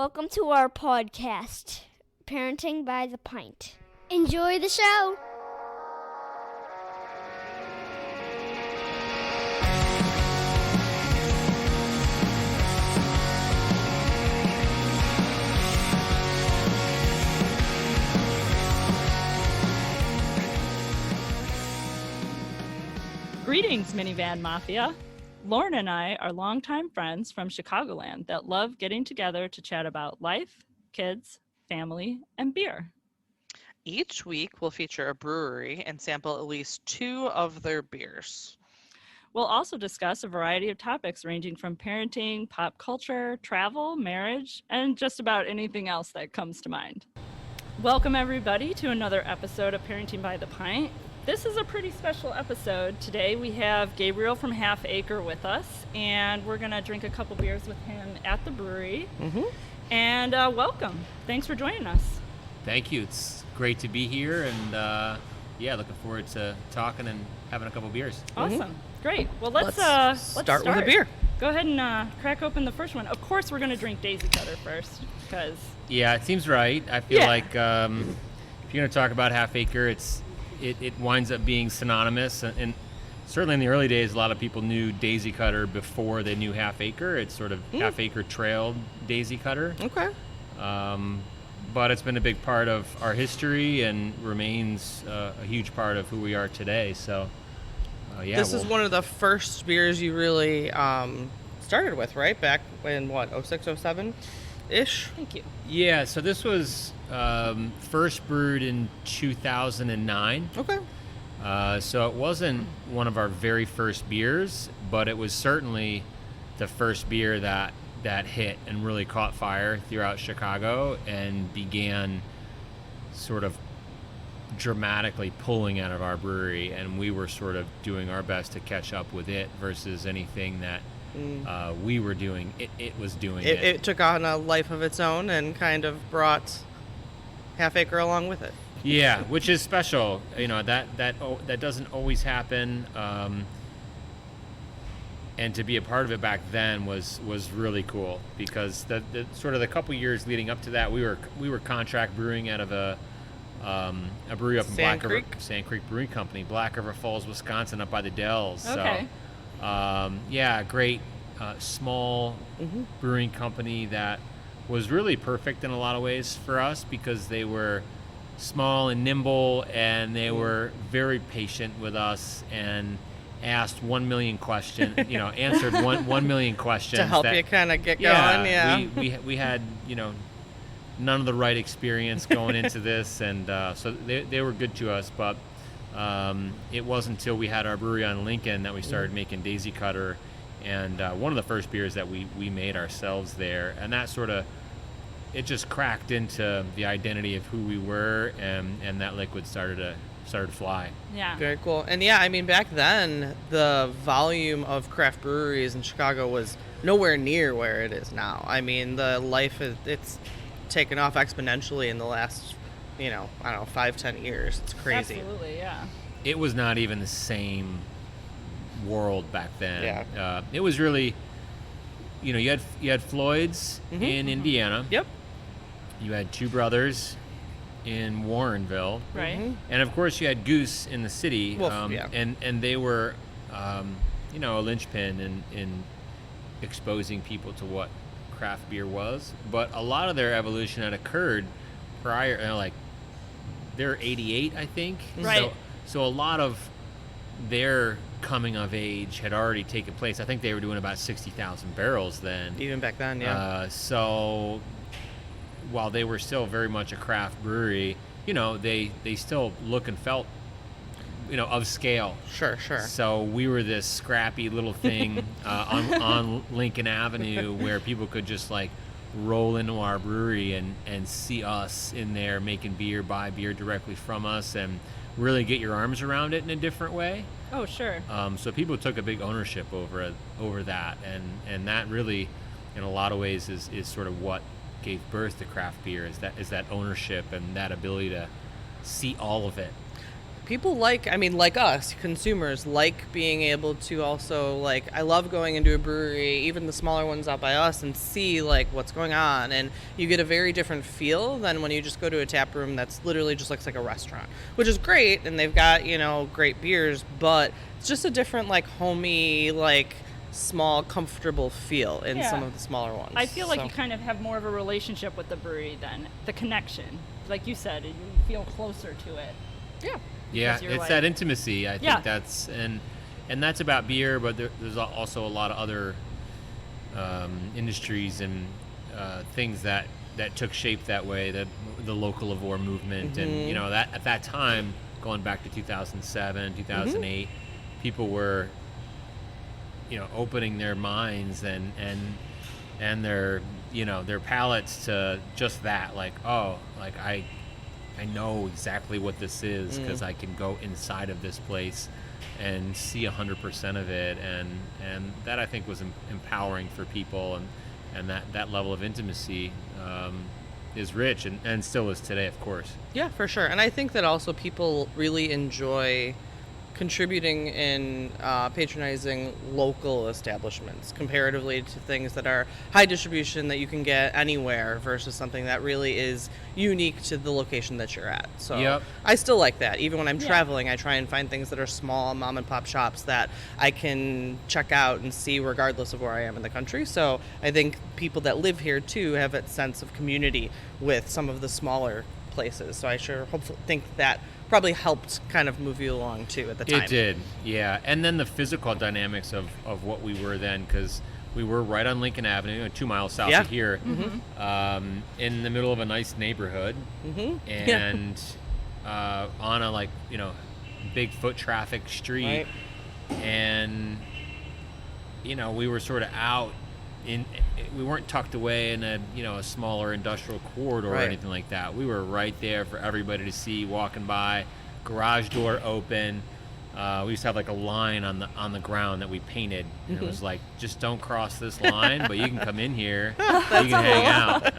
Welcome to our podcast, Parenting by the Pint. Enjoy the show. Greetings, Minivan Mafia. Lauren and I are longtime friends from Chicagoland that love getting together to chat about life, kids, family, and beer. Each week, we'll feature a brewery and sample at least 2 of their beers. We'll also discuss a variety of topics ranging from parenting, pop culture, travel, marriage, and just about anything else that comes to mind. Welcome, everybody, to another episode of Parenting by the Pint. This is a pretty special episode. Today we have Gabriel from Half Acre with us, and we're going to drink a couple beers with him at the brewery. And welcome. Thanks for joining us. Thank you. It's great to be here, and looking forward to talking and having a couple beers. Awesome. Great. Well, let's start with a beer. Go ahead and crack open the first one. Of course, we're going to drink Daisy Cutter first, because... Yeah, it seems right. I feel like if you're going to talk about Half Acre, it winds up being synonymous, and certainly in the early days, a lot of people knew Daisy Cutter before they knew Half Acre. It's sort of Half Acre trailed Daisy Cutter. Okay. But it's been a big part of our history and remains a huge part of who we are today. So, This is one of the first beers you really started with, right? Back in, 06, 07-ish? Thank you. Yeah, so this was first brewed in 2009. Okay. So it wasn't one of our very first beers, but it was certainly the first beer that hit and really caught fire throughout Chicago and began sort of dramatically pulling out of our brewery, and we were sort of doing our best to catch up with it versus anything that we were doing. It was doing it. It took on a life of its own and kind of brought Half Acre along with it. Yeah, which is special. You know, that doesn't always happen. And to be a part of it back then was really cool, because the sort of the couple years leading up to that, we were contract brewing out of a brewery up in Sand Creek Brewing Company, Black River Falls, Wisconsin, up by the Dells. Okay. So, great small brewing company that was really perfect in a lot of ways for us, because they were small and nimble, and they were very patient with us and asked 1 million questions, answered 1 million questions to help you kind of get going. Yeah, we had none of the right experience going into this, and so they were good to us. But it wasn't until we had our brewery on Lincoln that we started making Daisy Cutter, and one of the first beers that we made ourselves there, and that sort of, it just cracked into the identity of who we were, and that liquid started to fly. Yeah. Very cool. And yeah, I mean, back then, the volume of craft breweries in Chicago was nowhere near where it is now. I mean, it's taken off exponentially in the last, 5-10 years. It's crazy. Absolutely, yeah. It was not even the same world back then. Yeah. It was really, you had Floyd's in Indiana. Yep. You had Two Brothers in Warrenville. Right. And of course you had Goose in the city. And they were, a linchpin in exposing people to what craft beer was. But a lot of their evolution had occurred prior, they're 88, I think. Right. So a lot of their coming of age had already taken place. I think they were doing about 60,000 barrels then. Even back then, yeah. So while they were still very much a craft brewery, they still look and felt, of scale. Sure. So we were this scrappy little thing on Lincoln Avenue where people could just roll into our brewery and see us in there making beer, buy beer directly from us, and really get your arms around it in a different way. Oh, sure. So people took a big ownership over that, and that really, in a lot of ways, is sort of what gave birth to craft beer, is that ownership and that ability to see all of it. people like us, consumers, like being able to also, like, I love going into a brewery, even the smaller ones out by us, and see, like, what's going on. And you get a very different feel than when you just go to a tap room that's literally just looks like a restaurant, which is great. And they've got, great beers, but it's just a different, like, homey, like, small, comfortable feel in some of the smaller ones. I feel like you kind of have more of a relationship with the brewery than the connection. Like you said, you feel closer to it. Yeah. Yeah, it's like, that intimacy. I think that's and that's about beer, but there's also a lot of other industries and things that took shape that way. The localivore movement, and that at that time, going back to 2007, 2008, people were opening their minds and their their palates to just that. Like, oh, like I know exactly what this is because I can go inside of this place and see 100% of it, and that I think was empowering for people, and that level of intimacy is rich and still is today, of course. Yeah, for sure. And I think that also people really enjoy contributing and patronizing local establishments comparatively to things that are high distribution that you can get anywhere versus something that really is unique to the location that you're at. So I still like that. Even when I'm traveling, I try and find things that are small mom and pop shops that I can check out and see regardless of where I am in the country. So I think people that live here too have that sense of community with some of the smaller places. So I hopefully think that probably helped kind of move you along too at the time. It did, yeah. And then the physical dynamics of what we were then, because we were right on Lincoln Avenue, 2 miles south of here, in the middle of a nice neighborhood, and on a big foot traffic street, and we were sort of out we weren't tucked away in a smaller industrial corridor or anything like that. We were right there for everybody to see walking by. Garage door open. We used to have like a line on the ground that we painted, and it was like, just don't cross this line, but you can come in here, you can hang out,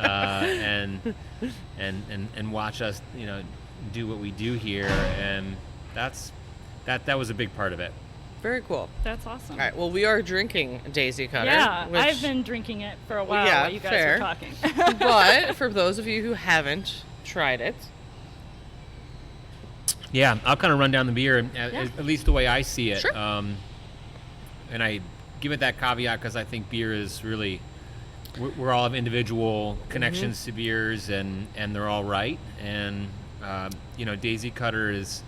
and watch us, do what we do here, and that was a big part of it. Very cool. That's awesome. All right. Well, we are drinking Daisy Cutter. Yeah, I've been drinking it for a while while you guys are talking. But for those of you who haven't tried it. Yeah, I'll kind of run down the beer, at least the way I see it. Sure. And I give it that caveat because I think beer is really, we're all have individual connections to beers, and they're all right. And, Daisy Cutter is,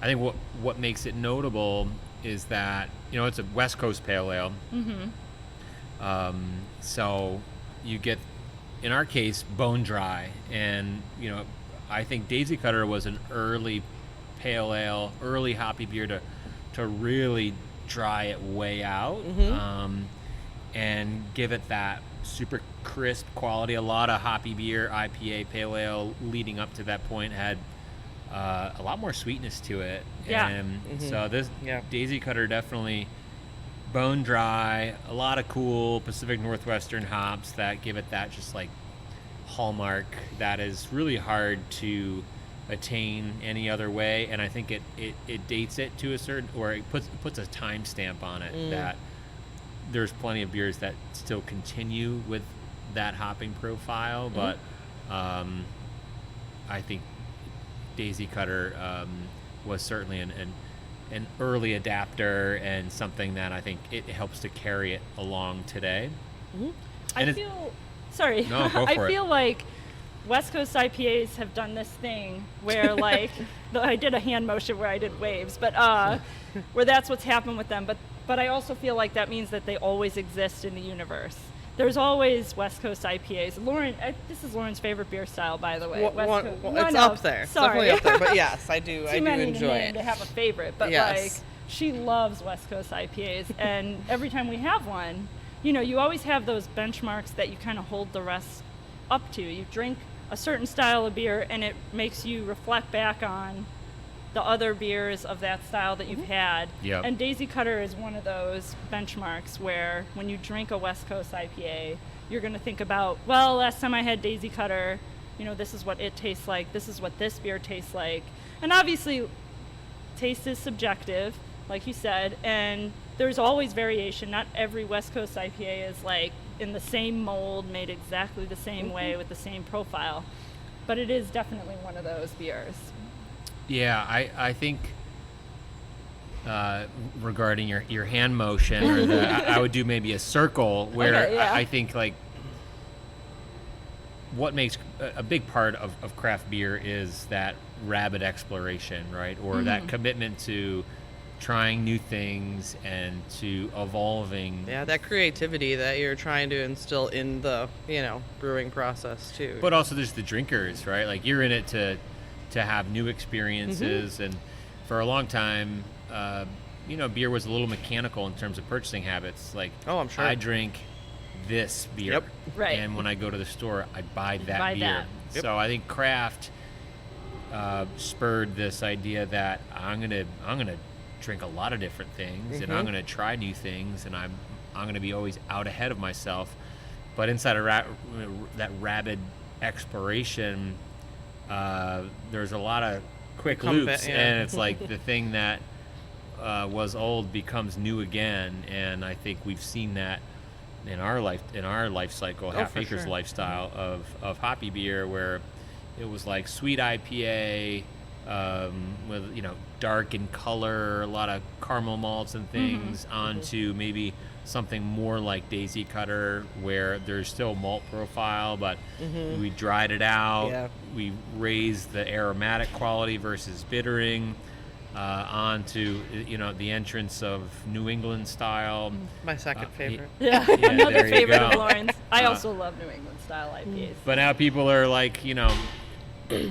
I think what makes it notable is that it's a West Coast pale ale. So you get, in our case, bone dry, and I think Daisy Cutter was an early pale ale, early hoppy beer to really dry it way out, and give it that super crisp quality. A lot of hoppy beer, IPA, pale ale leading up to that point had a lot more sweetness to it. And so this Daisy Cutter definitely bone dry, a lot of cool Pacific Northwestern hops that give it that just like hallmark that is really hard to attain any other way. And I think it dates it to a certain, or it puts a time stamp on it, that there's plenty of beers that still continue with that hopping profile, but I think Daisy Cutter was certainly an early adapter, and something that I think it helps to carry it along today. I feel like West Coast IPAs have done this thing where like I did a hand motion where I did waves, but where that's what's happened with them. But I also feel like that means that they always exist in the universe. There's always West Coast IPAs. Lauren, this is Lauren's favorite beer style, by the way. It's up there. Sorry. Definitely up there. But yes, I do. I do enjoy it. To have a favorite, but like she loves West Coast IPAs, and every time we have one, you always have those benchmarks that you kind of hold the rest up to. You drink a certain style of beer, and it makes you reflect back on the other beers of that style that you've had. Yep. And Daisy Cutter is one of those benchmarks where when you drink a West Coast IPA, you're going to think about, well, last time I had Daisy Cutter, this is what it tastes like. This is what this beer tastes like. And obviously, taste is subjective, like you said, and there's always variation. Not every West Coast IPA is like in the same mold, made exactly the same way with the same profile, but it is definitely one of those beers. Yeah, I think regarding your hand motion, or I would do maybe a circle where Okay, yeah. I think like what makes a big part of craft beer is that rabid exploration, right? Or that commitment to trying new things and to evolving. Yeah, that creativity that you're trying to instill in the, brewing process too. But also there's the drinkers, right? Like you're in it to have new experiences. And for a long time, beer was a little mechanical in terms of purchasing habits. Like, oh, I'm sure. I drink this beer. Yep. Right. And when I go to the store, I buy that beer. that. Yep. So I think craft spurred this idea that I'm gonna drink a lot of different things, and I'm gonna try new things, and I'm gonna be always out ahead of myself. But inside of that rabid exploration, there's a lot of quick loops, and it's like the thing that was old becomes new again. And I think we've seen that in our life cycle, Half Acre's lifestyle of hoppy beer, where it was like sweet IPA with dark in color, a lot of caramel malts and things, onto maybe something more like Daisy Cutter, where there's still malt profile, but we dried it out. Yeah. We raised the aromatic quality versus bittering, onto the entrance of New England style. My second favorite. Yeah, Yeah, another there you favorite go. of Lauren's. I also love New England style IPAs. But now people are like,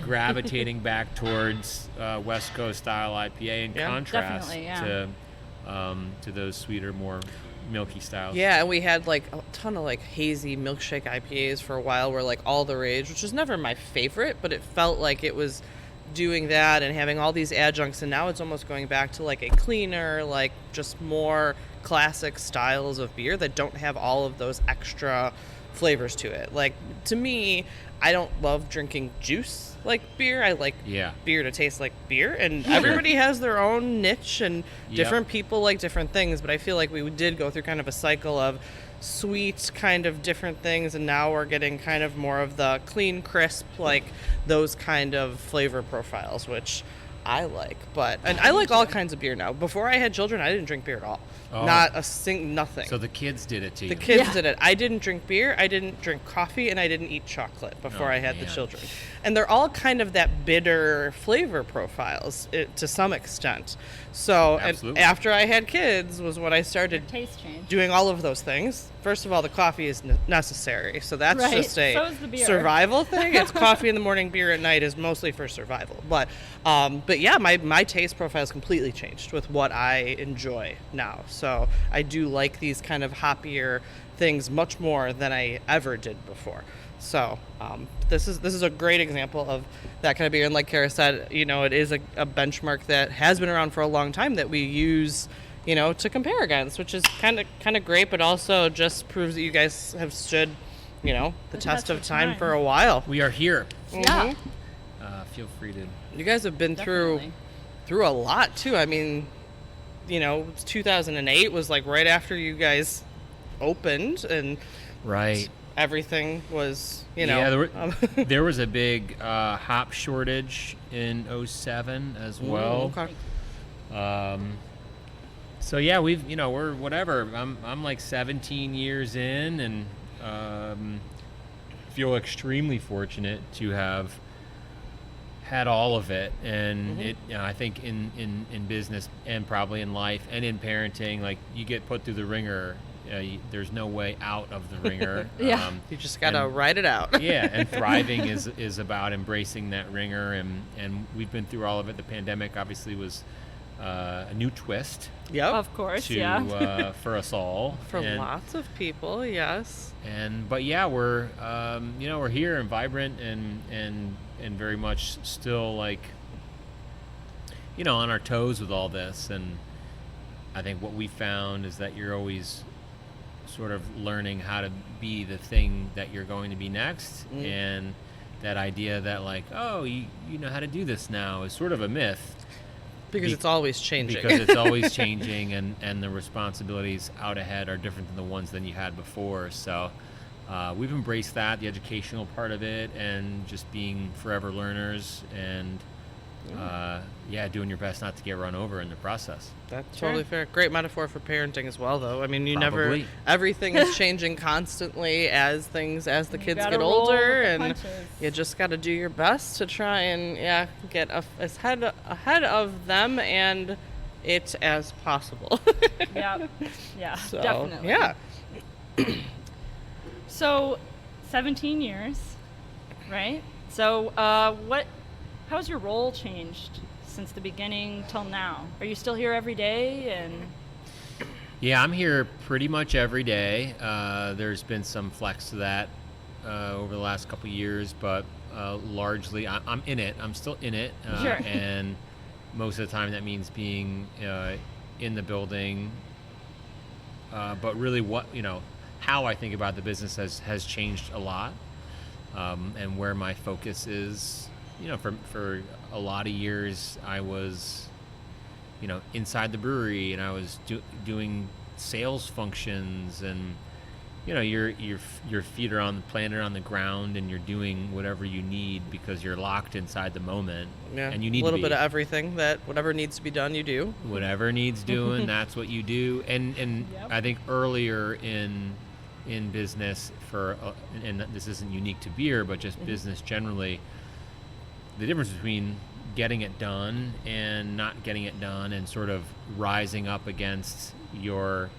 gravitating back towards West Coast style IPA in contrast to those sweeter, more milky styles. Yeah, and we had like a ton of like hazy milkshake IPAs for a while, were like all the rage, which was never my favorite, but it felt like it was doing that and having all these adjuncts, and now it's almost going back to like a cleaner, like just more classic styles of beer that don't have all of those extra flavors to it. Like, to me, I don't love drinking juice like beer. I like beer to taste like beer, and everybody has their own niche, and different people like different things, but I feel like we did go through kind of a cycle of sweet kind of different things, and now we're getting kind of more of the clean, crisp, like those kind of flavor profiles, which I like. And I like all kinds of beer now. Before I had children, I didn't drink beer at all. Oh. Not nothing. So the kids did it to you. The kids did it. I didn't drink beer, I didn't drink coffee, and I didn't eat chocolate before I had the children. And they're all kind of that bitter flavor profiles to some extent. So and after I had kids was when I started Taste change. doing all of those things. First of all, the coffee is necessary. So that's just a So is the beer. survival thing. It's coffee in the morning, beer at night is mostly for survival. But yeah, my taste profile has completely changed with what I enjoy now. So I do like these kind of hoppier things much more than I ever did before. So this is a great example of that kind of beer. And like Kara said, it is a benchmark that has been around for a long time that we use, to compare against, which is kind of great, but also just proves that you guys have stood, the test of time for a while. We are here. Yeah. Feel free to. You guys have been through a lot too. I mean, 2008 was like right after you guys opened, and Right. everything was, Yeah, there was a big hop shortage in 2007 as well. Okay. So yeah, we're whatever. I'm like 17 years in, and feel extremely fortunate to have had all of it. And it, I think in business and probably in life and in parenting, like you get put through the ringer. There's no way out of the ringer. You just gotta ride it out. Yeah, and thriving is about embracing that ringer, and we've been through all of it. The pandemic obviously was a new twist. Yep. Of course, For us all. For lots of people, yes. But yeah, we're we're here and vibrant and very much still like on our toes with all this. And I think what we found is that you're always sort of learning how to be the thing that you're going to be next. And that idea that like, oh, you know how to do this now is sort of a myth. Because it's always changing. Because it's always changing, and the responsibilities out ahead are different than the ones that you had before. So we've embraced that, the educational part of it, and just being forever learners, and doing your best not to get run over in the process. That's totally fair. Great metaphor for parenting as well, though. I mean, Probably. Everything is changing constantly as the kids get older, and you just got to do your best to try and get as ahead of them and it as possible. Yeah, So, definitely. Yeah. So, 17 years, right? So, how's your role changed since the beginning till now? Are you still here every day? And Yeah, I'm here pretty much every day. There's been some flex to that over the last couple of years, but largely I'm in it. I'm still in it. Sure. And most of the time that means being in the building. But really how I think about the business has changed a lot. And where my focus is, for a lot of years I was, inside the brewery, and I was doing sales functions, and your feet are planted on the ground, and you're doing whatever you need because you're locked inside the moment. Yeah. And you need a little to bit of everything, that whatever needs to be done, you do. Whatever needs doing, that's what you do. And Yep. I think earlier in business, and this isn't unique to beer, but just business generally, the difference between getting it done and not getting it done, and sort of rising up against your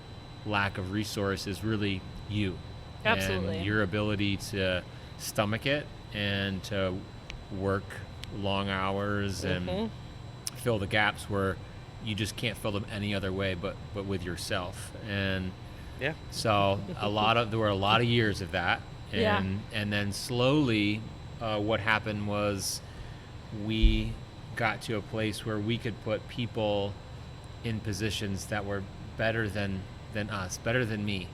lack of resource, is really you. Absolutely. And your ability to stomach it and to work long hours and fill the gaps where you just can't fill them any other way but with yourself. And so there were a lot of years of that, and then slowly what happened was we got to a place where we could put people in positions that were better than us, better than me.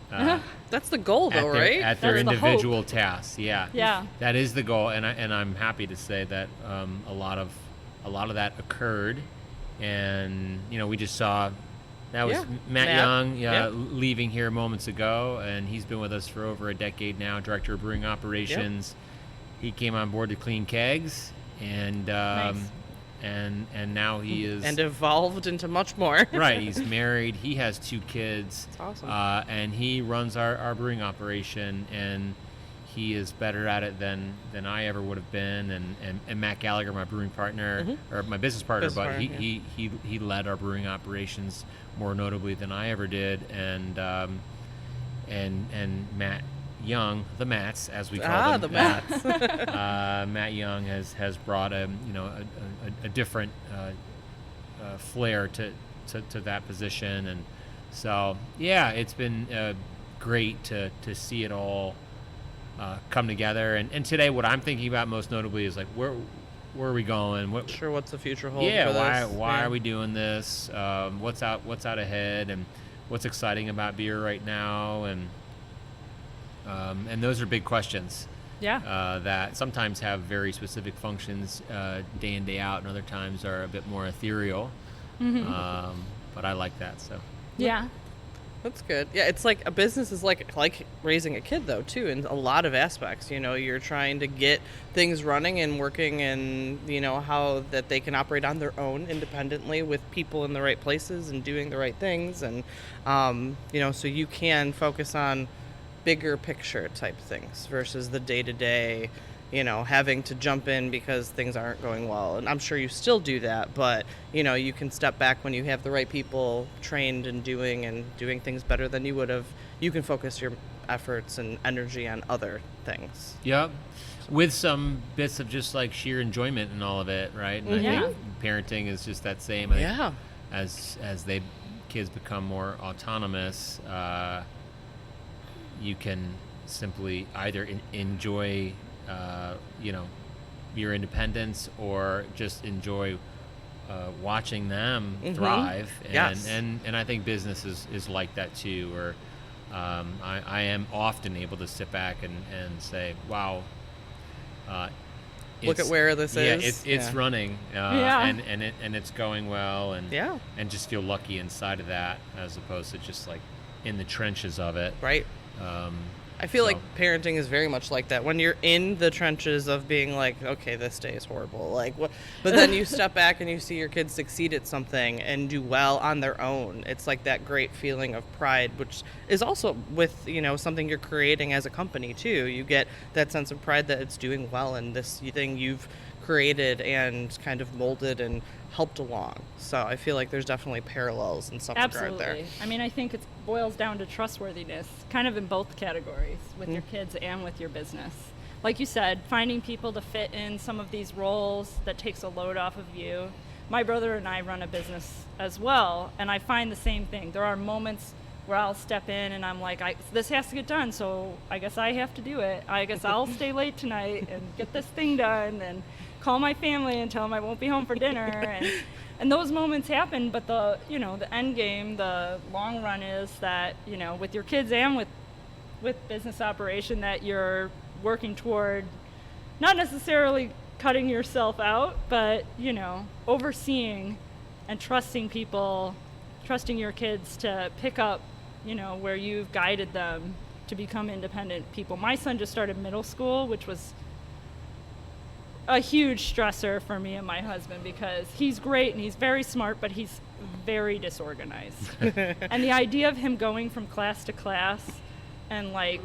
That's the goal, though, right? At their That's the individual tasks. Yeah. That is the goal, and I'm happy to say that a lot of that occurred, and we just saw. That was Matt Young leaving here moments ago, and he's been with us for over a decade now, director of brewing operations. He came on board to clean kegs, and Nice. and now he is and evolved into much more. right. He's married. He has 2 kids. That's awesome. And he runs our brewing operation, and he is better at it than I ever would have been. And Matt Gallagher, my brewing partner, or my business partner, he led our brewing operations more notably than I ever did. And Matt Young, the Mats, as we call them. The Mats. Matt Young has brought a different flair to that position, and so it's been great to see it all come together. And today, what I'm thinking about most notably is like where are we going? What's the future hold? Yeah, for this? why are we doing this? What's out ahead, and what's exciting about beer right now, and those are big questions. That sometimes have very specific functions day in, day out, and other times are a bit more ethereal. But I like that. So That's good. Yeah, it's like a business is like raising a kid, though, too, in a lot of aspects. You're trying to get things running and working, and how that they can operate on their own independently with people in the right places and doing the right things, and so you can focus on bigger picture type things versus the day-to-day, having to jump in because things aren't going well. And I'm sure you still do that, but you can step back when you have the right people trained and doing things better than you would have. You can focus your efforts and energy on other things. Yep. With some bits of just like sheer enjoyment in all of it, right? And I think parenting is just that same. As kids become more autonomous, you can simply either enjoy, your independence, or just enjoy watching them thrive. And I think business is like that too, where I am often able to sit back and say, wow, look at where this is. It's running, and it's going well, and just feel lucky inside of that as opposed to just like in the trenches of it. Right. I feel like parenting is very much like that. When you're in the trenches of being like, okay, this day is horrible, like what, but then you step back and you see your kids succeed at something and do well on their own. It's like that great feeling of pride, which is also with, something you're creating as a company too. You get that sense of pride that it's doing well in this thing you've created and kind of molded and helped along. So I feel like there's definitely parallels in some regard there. I mean, I think it boils down to trustworthiness, kind of in both categories, with your kids and with your business. Like you said, finding people to fit in some of these roles that takes a load off of you. My brother and I run a business as well, and I find the same thing. There are moments where I'll step in and I'm like, this has to get done, so I guess I have to do it. I guess I'll stay late tonight and get this thing done and call my family and tell them I won't be home for dinner. And those moments happen, but the end game, the long run is that, with your kids and with business operation, that you're working toward not necessarily cutting yourself out, but, overseeing and trusting people, trusting your kids to pick up, where you've guided them to become independent people. My son just started middle school, which was a huge stressor for me and my husband because he's great and he's very smart, but he's very disorganized. And the idea of him going from class to class and like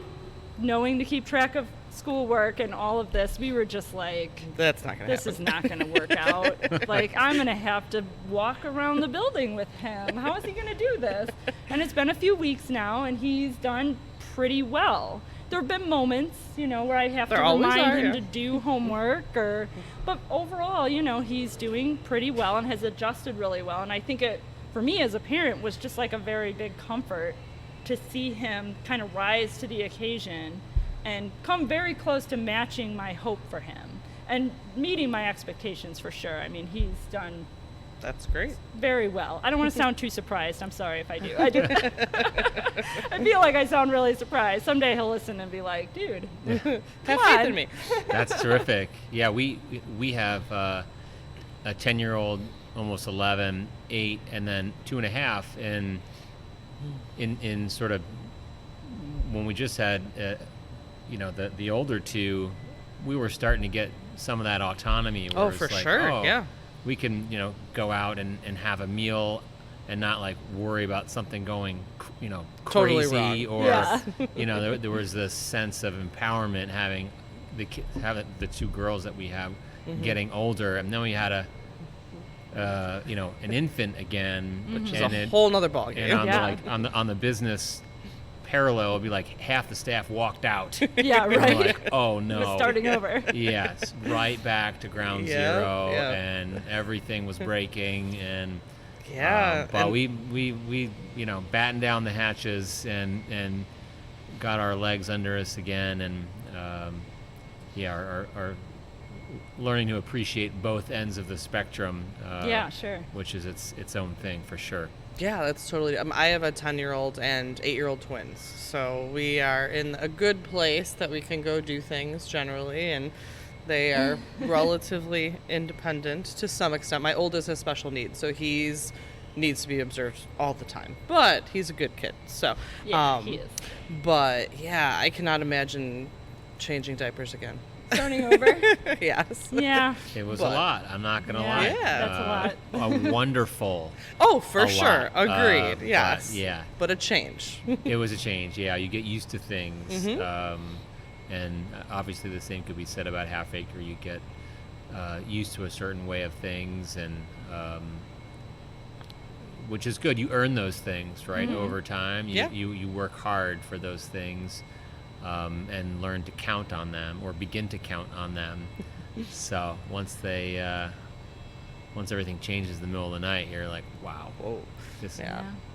knowing to keep track of schoolwork and all of this, we were just like, that's not gonna this happen. Is not gonna work out. Like, I'm gonna have to walk around the building with him. How is he gonna do this? And it's been a few weeks now and he's done pretty well. There have been moments, where I have to remind him to do homework, but overall, he's doing pretty well and has adjusted really well. And I think it, for me as a parent, was just like a very big comfort to see him kind of rise to the occasion and come very close to matching my hope for him and meeting my expectations for sure. I mean, he's done That's great. Very well. I don't want to sound too surprised. I'm sorry if I do. I do. I feel like I sound really surprised. Someday he'll listen and be like, dude, have faith in me. That's terrific. Yeah, we have a 10-year-old, almost 11, 8, and then 2.5. In sort of when we just had, the older two, we were starting to get some of that autonomy. Where For sure. Yeah. We can, go out and have a meal and not like worry about something going, Totally crazy wrong. or, there was this sense of empowerment having the two girls that we have getting older, and then we had an infant again, which is a whole nother ballgame. And on the business parallel, it'd be like half the staff walked out. Yeah, right. And we're like, oh no, we're starting over. Yes, right back to ground zero, and everything was breaking, and but we battened down the hatches and got our legs under us again, and are learning to appreciate both ends of the spectrum. Sure. Which is its own thing for sure. Yeah, that's totally. I have a 10-year-old and 8-year-old twins, so we are in a good place that we can go do things generally, and they are relatively independent to some extent. My oldest has special needs, so needs to be observed all the time, but he's a good kid. So he is. But yeah, I cannot imagine changing diapers again. Starting over? Yes. Yeah. It was a lot. I'm not going to lie. Yeah. That's a lot. A wonderful. Oh, for sure. Lot. Agreed. Yes. But a change. It was a change. Yeah. You get used to things. Mm-hmm. And obviously the same could be said about Half Acre. You get used to a certain way of things, and which is good. You earn those things, right, over time. You work hard for those things. And learn to count on them, or begin to count on them. So once everything changes in the middle of the night, you're like, wow,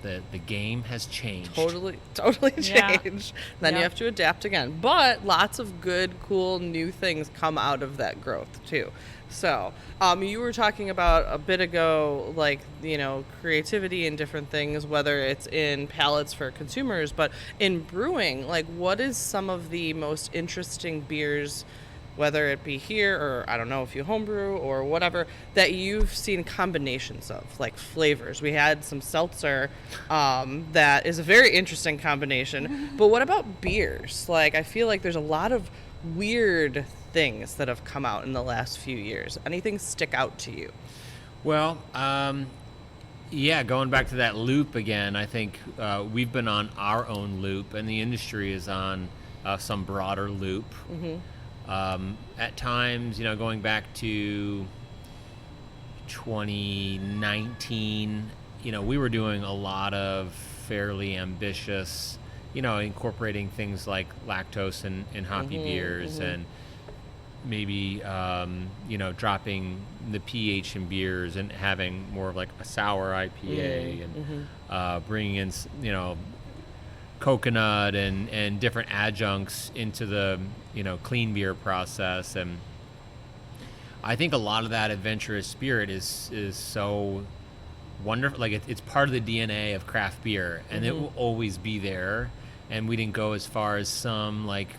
the game has changed. Totally changed. Then you have to adapt again. But lots of good, cool, new things come out of that growth too. So, you were talking about a bit ago, like, creativity and different things, whether it's in palates for consumers, but in brewing, like, what is some of the most interesting beers whether it be here or, I don't know, if you homebrew or whatever, that you've seen combinations of, like flavors? We had some seltzer that is a very interesting combination. But what about beers? Like, I feel like there's a lot of weird things that have come out in the last few years. Anything stick out to you? Well, yeah, going back to that loop again, I think we've been on our own loop, and the industry is on some broader loop. At times, going back to 2019, we were doing a lot of fairly ambitious, incorporating things like lactose in hoppy beers, and maybe, dropping the pH in beers and having more of like a sour IPA and bringing in, coconut and different adjuncts into the, clean beer process. And I think a lot of that adventurous spirit is so wonderful. Like it's part of the DNA of craft beer, and it will always be there. And we didn't go as far as some like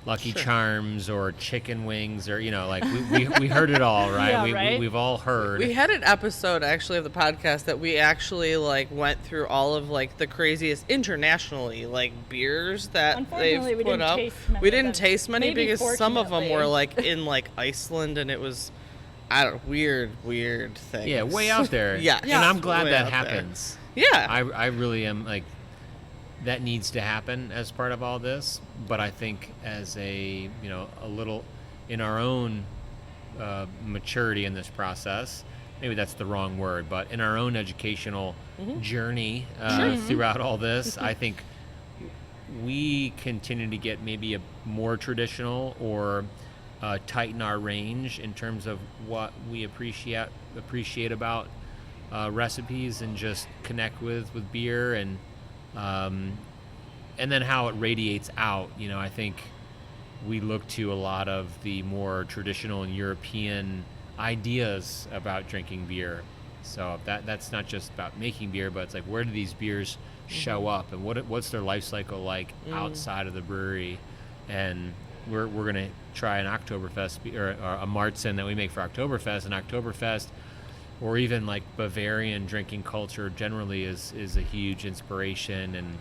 Lucky Charms or chicken wings, or we heard it all, right? Yeah, right? We've all heard. We had an episode actually of the podcast that we actually like went through all of like the craziest internationally like beers that they've put up. We didn't taste many because some of them were like in like Iceland, and it was weird things. Yeah, way out there. Yeah, and I'm glad that happens. There. Yeah, I really am like. That needs to happen as part of all this, but I think as a little in our own maturity in this process, maybe that's the wrong word, but in our own educational journey throughout all this, I think we continue to get maybe a more traditional or tighten our range in terms of what we appreciate about recipes and just connect with beer, and then how it radiates out. I think we look to a lot of the more traditional and European ideas about drinking beer. So that's not just about making beer, but it's like, where do these beers show up, and what's their life cycle like outside of the brewery? And we're gonna try an Oktoberfest or a Marzen that we make for Oktoberfest, and Oktoberfest, or even like Bavarian drinking culture generally is a huge inspiration. And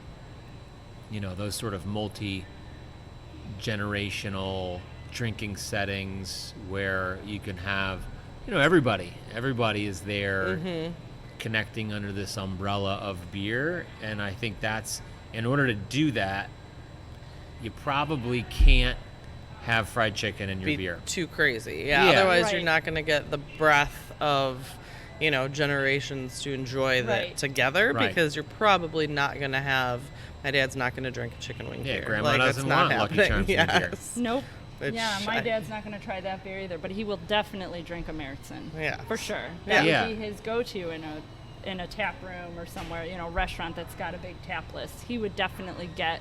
those sort of multi-generational drinking settings where you can have everybody is there connecting under this umbrella of beer. And I think that's, in order to do that, you probably can't have fried chicken in your beer. Too crazy. Otherwise you're not going to get the breadth of generations to enjoy that together, because you're probably not going to have, my dad's not going to drink a chicken wing beer. Grandma doesn't want Lucky Charms in beer. Nope. My dad's not going to try that beer either, but he will definitely drink a Märzen. Yeah. For sure. That would be his go-to in a tap room or somewhere, restaurant that's got a big tap list. He would definitely get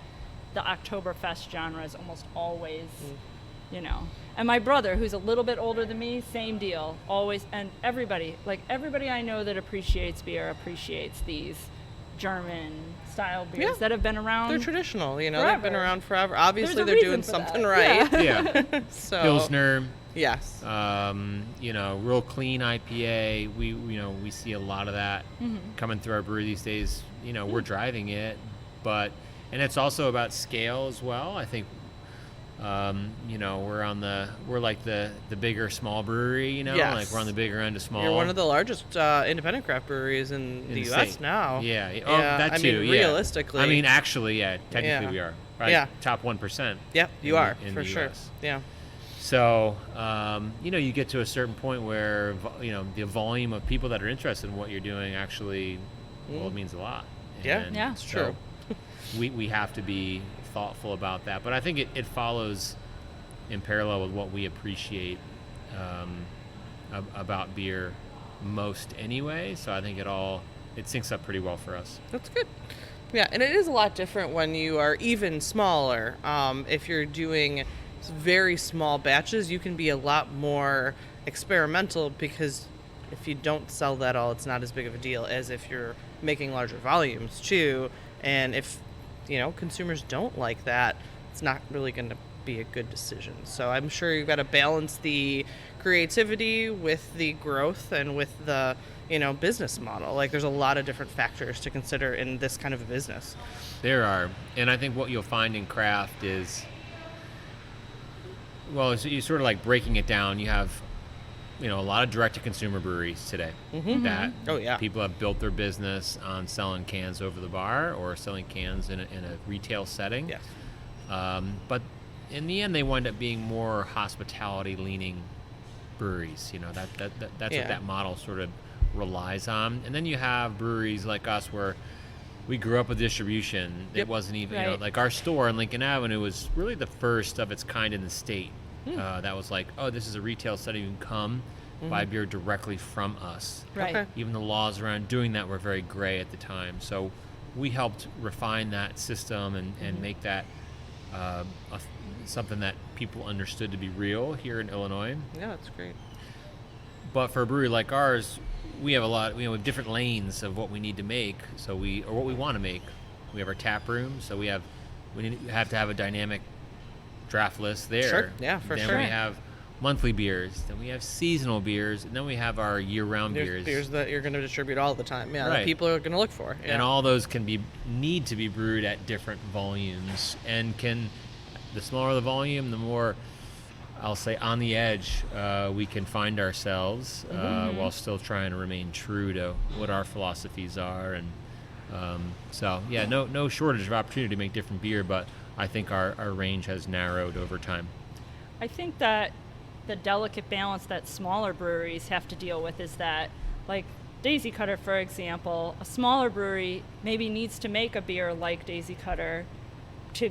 the Oktoberfest genres almost always, And my brother, who's a little bit older than me, same deal, always. And everybody I know that appreciates beer appreciates these German-style beers that have been around. They're traditional, forever. They've been around forever. Obviously, they're doing something right. Yeah. So Pilsner. Yes. Real clean IPA. We see a lot of that coming through our brewery these days. We're driving it, and it's also about scale as well. I think. We're like the bigger small brewery, like we're on the bigger end of small. You're one of the largest independent craft breweries in the U.S. now. Yeah. Oh, that too. Realistically. Actually, technically we are. Right? Yeah. Top 1%. Yeah, you are in for the sure. US. Yeah. So, you get to a certain point where the volume of people that are interested in what you're doing actually, it means a lot. And it's true. we have to be thoughtful about that, but I think it follows in parallel with what we appreciate about beer most anyway. So I think it syncs up pretty well for us. That's good. Yeah, and it is a lot different when you are even smaller. If you're doing very small batches, you can be a lot more experimental, because if you don't sell that all, it's not as big of a deal as if you're making larger volumes too. And if consumers don't like that, it's not really going to be a good decision. So I'm sure you've got to balance the creativity with the growth and with the, business model. Like, there's a lot of different factors to consider in this kind of a business. There are. And I think what you'll find in craft is, well, you sort of like breaking it down. You have, a lot of direct-to-consumer breweries today that people have built their business on selling cans over the bar or selling cans in a retail setting. Yes. But in the end, they wind up being more hospitality-leaning breweries. That's what that model sort of relies on. And then you have breweries like us where we grew up with distribution. It wasn't even, like our store on Lincoln Avenue was really the first of its kind in the state. That was like, oh, this is a retail setting. You can come buy beer directly from us. Right. Okay. Even the laws around doing that were very gray at the time. So we helped refine that system and make that something that people understood to be real here in Illinois. Yeah, that's great. But for a brewery like ours, we have a lot, we have different lanes of what we need to make. Or what we want to make. We have our tap room, so we have to have a dynamic draft list there. Sure. Yeah, for then sure. we have monthly beers, then we have seasonal beers, and then we have our year-round There's beers that you're going to distribute all the time. Yeah, Right. that people are going to look for. Yeah. And all those need to be brewed at different volumes, and the smaller the volume, the more, I'll say, on the edge we can find ourselves while still trying to remain true to what our philosophies are. And no shortage of opportunity to make different beer, but I think our range has narrowed over time. I think that the delicate balance that smaller breweries have to deal with is that, like Daisy Cutter, for example, a smaller brewery maybe needs to make a beer like Daisy Cutter to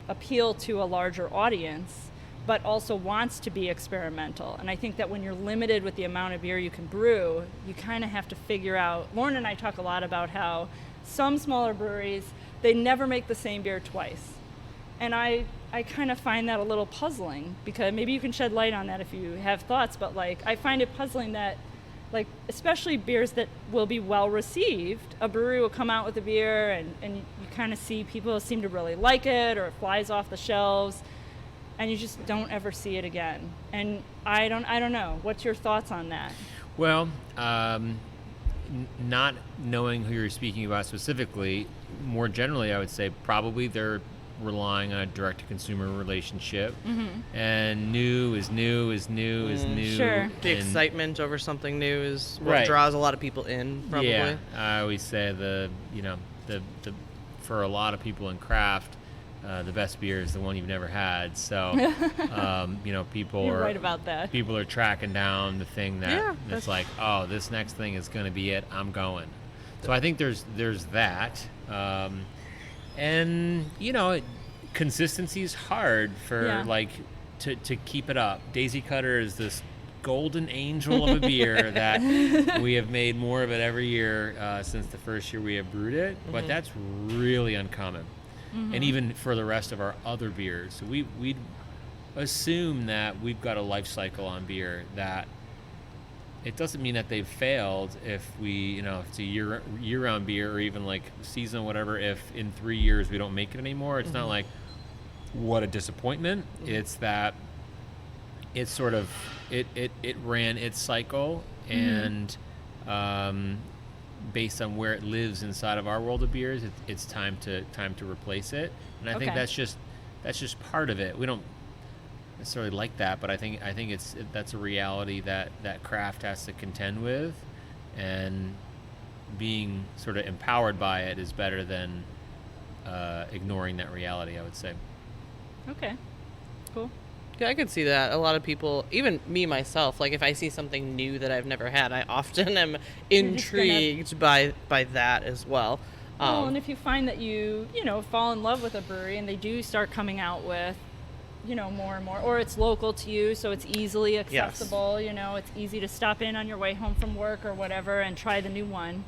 appeal to a larger audience, but also wants to be experimental. And I think that when you're limited with the amount of beer you can brew, you kind of have to figure out, Lauren and I talk a lot about how some smaller breweries, they never make the same beer twice. And I kind of find that a little puzzling, because maybe you can shed light on that if you have thoughts, but like I find it puzzling that, like, especially beers that will be well received, a brewery will come out with a beer and you kind of see people seem to really like it, or it flies off the shelves, and you just don't ever see it again. And I don't know. What's your thoughts on that? Well, not knowing who you're speaking about specifically, more generally, I would say probably they're relying on a direct-to-consumer relationship, and new is new. Sure. The excitement over something new is what Right. draws a lot of people in, probably. Yeah, I always say the for a lot of people in craft, the best beer is the one you've never had. So, people You're are right about that. People are tracking down the thing that Yeah, it's like, oh, this next thing is going to be it. I'm going. So I think there's that. And consistency is hard for to keep it up. Daisy Cutter is this golden angel of a beer that we have made more of it every year since the first year we have brewed it, but that's really uncommon. And even for the rest of our other beers, so we assume that we've got a life cycle on beer that it doesn't mean that they've failed if we, if it's a year-round beer or even like seasonal, whatever, if in 3 years we don't make it anymore. It's not like, what a disappointment. It's that it's sort of, it ran its cycle, and based on where it lives inside of our world of beers, it's time to replace it. And I think that's just part of it. We don't necessarily like that, but I think that's a reality that craft has to contend with, and being sort of empowered by it is better than ignoring that reality, I would say. Okay, cool. Yeah, I could see that. A lot of people, even me myself, like if I see something new that I've never had, I often am intrigued by that as well. Well, and if you find that you fall in love with a brewery and they do start coming out with more and more, or it's local to you, so it's easily accessible. Yes. It's easy to stop in on your way home from work or whatever and try the new one.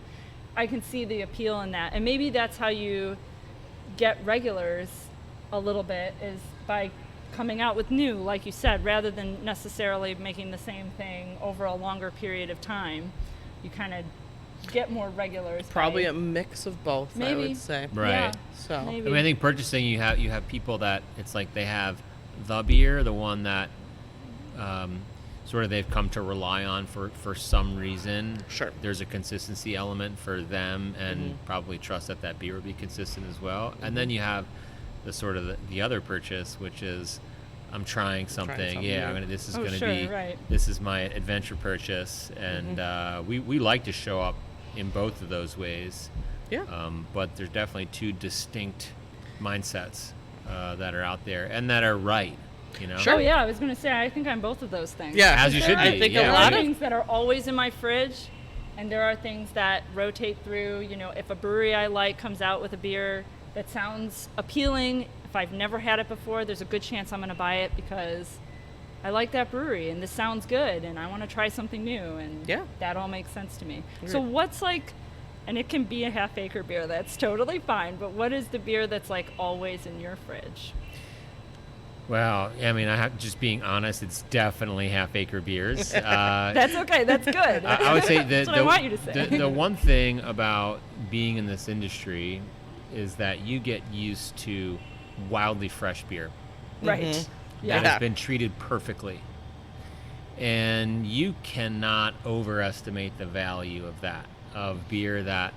I can see the appeal in that. And maybe that's how you get regulars a little bit, is by coming out with new, like you said, rather than necessarily making the same thing over a longer period of time. You kind of get more regulars. Probably a mix of both, maybe. I would say. Right. Yeah, So maybe. I mean, I think purchasing, you have people that it's like they have the beer, the one that sort of they've come to rely on for some reason. Sure. There's a consistency element for them, and probably trust that beer will be consistent as well. And then you have the sort of the other purchase, which is I'm trying something. Yeah, this is going to be right. This is my adventure purchase, and we like to show up in both of those ways. Yeah. But there's definitely two distinct mindsets that are out there and that are right. You know? Sure. Oh yeah, I was going to say I think I'm both of those things. Yeah, as you should be. I think There a are lot of things that are always in my fridge, and there are things that rotate through. You know, if a brewery I like comes out with a beer that sounds appealing, if I've never had it before, there's a good chance I'm going to buy it because I like that brewery and this sounds good and I want to try something new, and that all makes sense to me. Agreed. So what's like, and it can be a Half Acre beer, that's totally fine, but what is the beer that's like always in your fridge? Well, I mean, just being honest, it's definitely Half Acre beers. That's okay. That's good. I would say that's what I want you to say. The one thing about being in this industry is that you get used to wildly fresh beer. Right. That has been treated perfectly. And you cannot overestimate the value of that, of beer that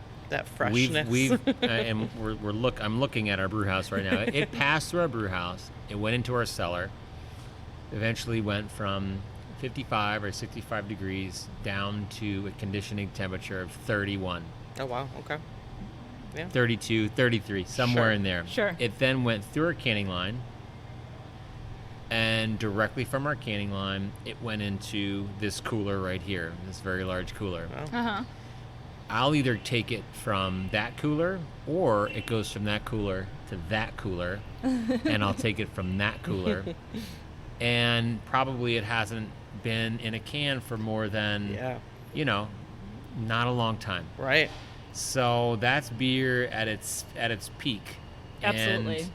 freshness. and I'm looking at our brew house right now. It passed through our brew house. It went into our cellar. Eventually went from 55 or 65 degrees down to a conditioning temperature of 31. Oh wow. Okay. Yeah. 32, 33, somewhere in there. Sure. It then went through our canning line, and directly from our canning line, it went into this cooler right here, this very large cooler. Wow. I'll either take it from that cooler, or it goes from that cooler to that cooler, and I'll take it from that cooler. And probably it hasn't been in a can for more than, not a long time. Right. So that's beer at its peak. Absolutely.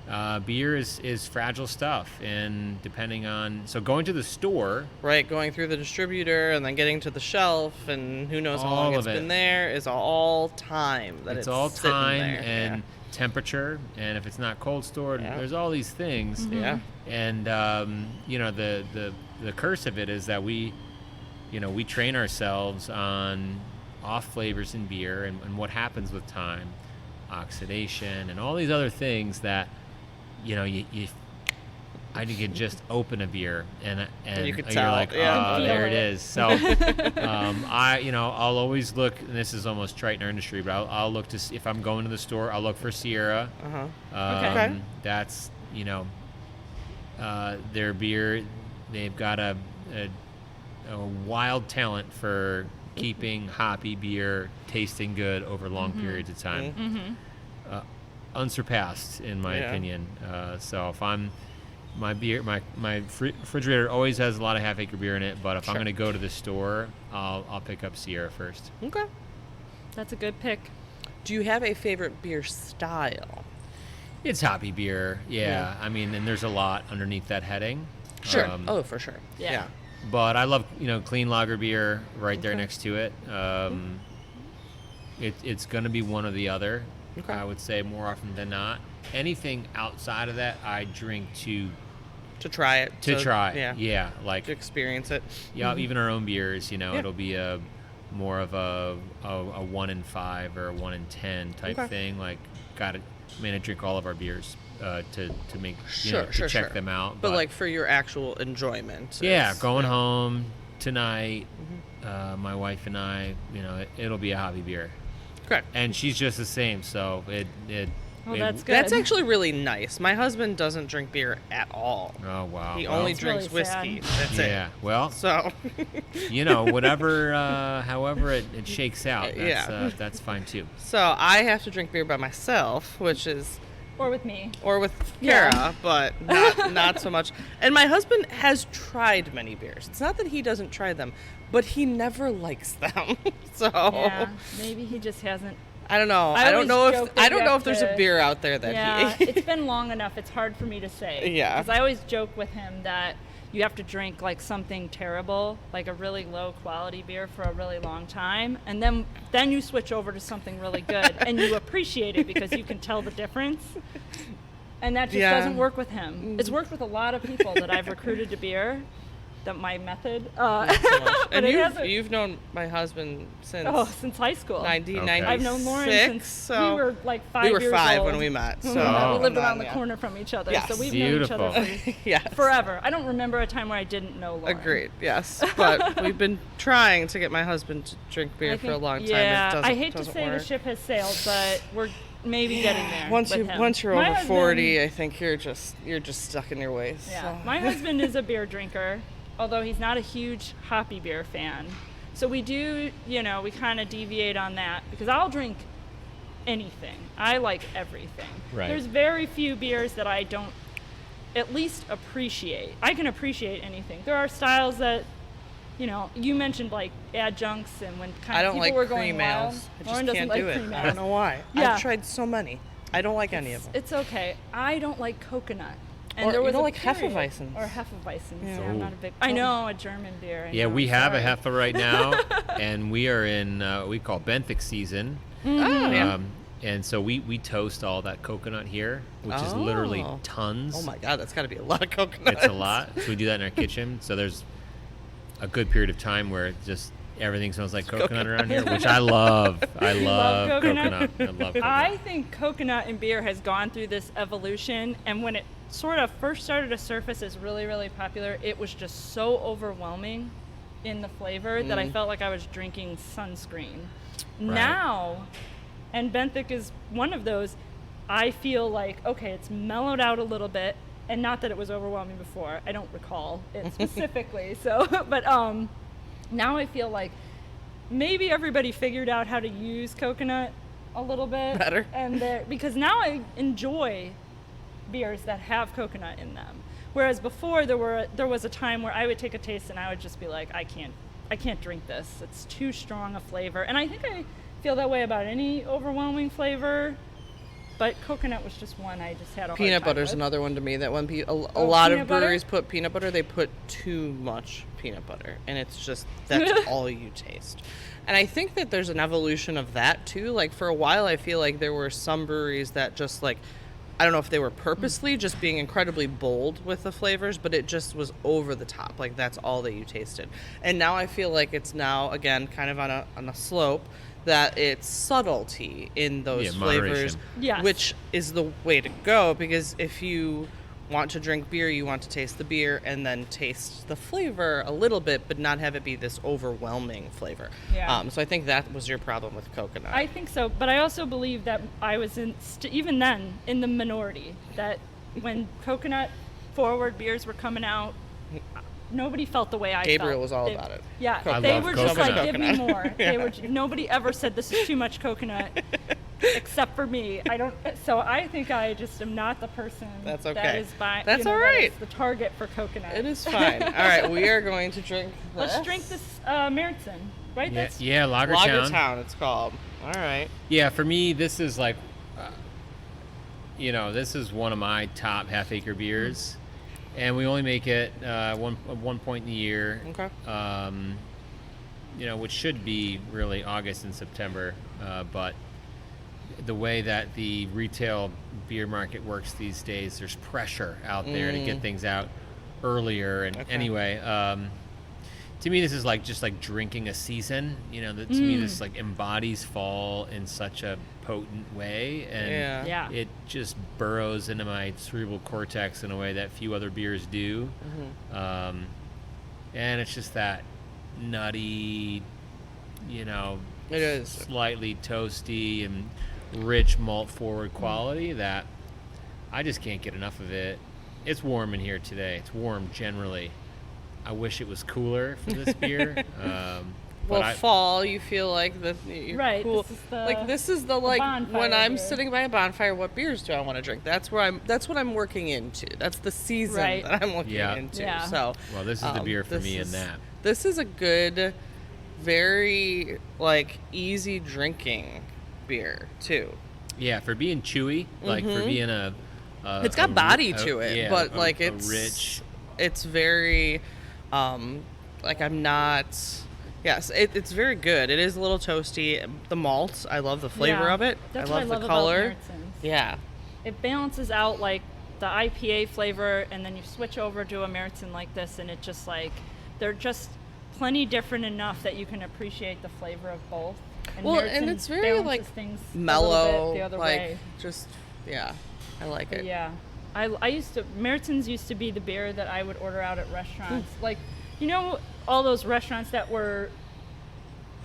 And beer is fragile stuff, and depending on going to the store, right, going through the distributor and then getting to the shelf, and who knows how all long of it's it. been there, is all time. It's all time there. and temperature, and if it's not cold stored, there's all these things. Yeah. And the curse of it is that we train ourselves on off flavors in beer and what happens with time, oxidation, and all these other things that I could just open a beer and you could you're tell. like, Yeah. there it is. So I'll always look, and this is almost trite in our industry, but I'll look to see if I'm going to the store. I'll look for Sierra. Okay. That's their beer. They've got a wild talent for keeping hoppy beer tasting good over long periods of time. Unsurpassed in my opinion. So if my refrigerator always has a lot of Half Acre beer in it, but if I'm going to go to the store, I'll pick up Sierra first. Okay. That's a good pick. Do you have a favorite beer style? It's hoppy beer, yeah. I mean, and there's a lot underneath that heading. Sure. For sure. Yeah. But I love, clean lager beer right there next to it. It's going to be one or the other. Okay. I would say more often than not. Anything outside of that, I drink to try it. Yeah, like to experience it. Yeah, even our own beers, it'll be a more of a 1 in 5 or a 1 in 10 type thing. Like, I drink all of our beers to make to check them out. But like for your actual enjoyment. Yeah, going home tonight, my wife and I, it'll be a hobby beer. Correct. And she's just the same, so that's good. That's actually really nice. My husband doesn't drink beer at all. Oh wow. He only That's drinks really whiskey. sad. That's it. Yeah. Well, So whatever, however it shakes out, that's fine too. So I have to drink beer by myself, which is Or with me. or with Kara, but not so much. And my husband has tried many beers. It's not that he doesn't try them, but he never likes them. So Yeah, maybe he just hasn't. I don't know. I don't know if there's a beer out there that he it's been long enough. It's hard for me to say. Yeah. Because I always joke with him that you have to drink like something terrible, like a really low quality beer for a really long time, and then you switch over to something really good and you appreciate it because you can tell the difference. And that just Yeah. doesn't work with him. It's worked with a lot of people that I've recruited to beer. That my method. Not so much. And but you've known my husband since since high school. 1996. I've known Lauren since so we were like 5 we were years 5 old. when we met. So we lived around the yeah. corner from each other. Yes. So we've Beautiful. known each other Yes. forever. I don't remember a time where I didn't know Lauren. Agreed. Yes, but we've been trying to get my husband to drink beer for a long time. Yeah, It I hate to doesn't say work. the ship has sailed, but we're maybe getting there. Once with him. you're My over husband- 40, I think you're just stuck in your ways. Yeah, So. my husband is a beer drinker, although he's not a huge hoppy beer fan. So we do, we kind of deviate on that because I'll drink anything. I like everything. Right. There's very few beers that I don't at least appreciate. I can appreciate anything. There are styles that, you mentioned like adjuncts and when I don't people like were going cream wild. ales. I Lauren just doesn't can't like do it. cream I ales. don't know why. Yeah. I've tried so many. I don't like any of them. It's okay. I don't like coconut. And Or there you was don't a like period- Hefeweizens. Or Hefeweizens. Yeah. Yeah, I'm Ooh. not a big. I know a German beer. I Yeah, know, we have sorry. a Heffa right now, and we are in what we call Benthic season. Oh, yeah. And so we toast all that coconut here, which is literally Oh. tons. Oh my God, that's got to be a lot of coconut. It's a lot. So we do that in our kitchen. So there's a good period of time where it just everything smells like coconut around here, which I love. I love coconut? coconut. I love coconut. I think coconut and beer has gone through this evolution, and when it sort of first started to surface as really, really popular, it was just so overwhelming in the flavor that I felt like I was drinking sunscreen. Right. Now, and Benthic is one of those, I feel like, okay, it's mellowed out a little bit, and not that it was overwhelming before. I don't recall it specifically. But now I feel like maybe everybody figured out how to use coconut a little bit better. and because now I enjoy beers that have coconut in them, whereas before there was a time where I would take a taste and I would just be like, I can't drink this, it's too strong a flavor. And I think I feel that way about any overwhelming flavor, but coconut was just one I just had a hard Peanut time butter's with. another one to me. That when a lot of peanut butter? breweries put peanut butter, they put too much peanut butter, and it's just that's all you taste. And I think that there's an evolution of that too. Like for a while, I feel like there were some breweries that just like, I don't know if they were purposely just being incredibly bold with the flavors, but it just was over the top. Like that's all that you tasted. And now I feel like it's now again kind of on a slope that it's subtlety in those flavors, moderation. Yes. which is the way to go, because if you want to drink beer, you want to taste the beer and then taste the flavor a little bit, but not have it be this overwhelming flavor. Yeah. So I think that was your problem with coconut. I think so, but I also believe that I was even then in the minority, that when coconut forward beers were coming out, nobody felt the way I felt. Gabriel was all They- about it. Yeah, I they love were just like, coconut. give me more. Yeah. They were. Nobody ever said this is too much coconut, except for me. I don't. So I think I just am not the person That's that okay. is buying. That's all that right. is the target for coconut. It is fine. All right, we are going to drink this. Let's drink this Meritzen, right? Yeah, That's yeah, Lagertown. Lagertown, it's called. All right. Yeah, for me, this is like, this is one of my top Half Acre beers, and we only make it one point in the year. Okay. Which should be really August and September, but the way that the retail beer market works these days, there's pressure out there to get things out earlier. And anyway, to me, this is just like drinking a season. To me, this like embodies fall in such a potent way, and Yeah. it just burrows into my cerebral cortex in a way that few other beers do. And it's just that nutty, It is. slightly toasty and rich malt forward quality that I just can't get enough of it. It's warm in here today. It's warm generally. I wish it was cooler for this beer. Well, fall, you feel like Right, cool. this is the when bonfire I'm beer. sitting by a bonfire, what beers do I want to drink? That's what I'm working into. That's the season Right. that I'm looking Yeah. into. Yeah. So, Well, this is the beer for this me in is- that. This is a good, very easy drinking beer too. Yeah, for being chewy, like for being a It's got body to it, yeah, but a it's rich. It's very, I'm not. Yes, it's very good. It is a little toasty. The malt, I love the flavor Yeah. of it. That's I what love the about color. Meritzens. Yeah. It balances out like the IPA flavor, and then you switch over to a Märzen like this, and it just like, they're just plenty different enough that you can appreciate the flavor of both. And Well, Märzen and it's very like things mellow, the other like way. just I like it. Yeah, I used to, Märzen's used to be the beer that I would order out at restaurants. Like, you know, all those restaurants that were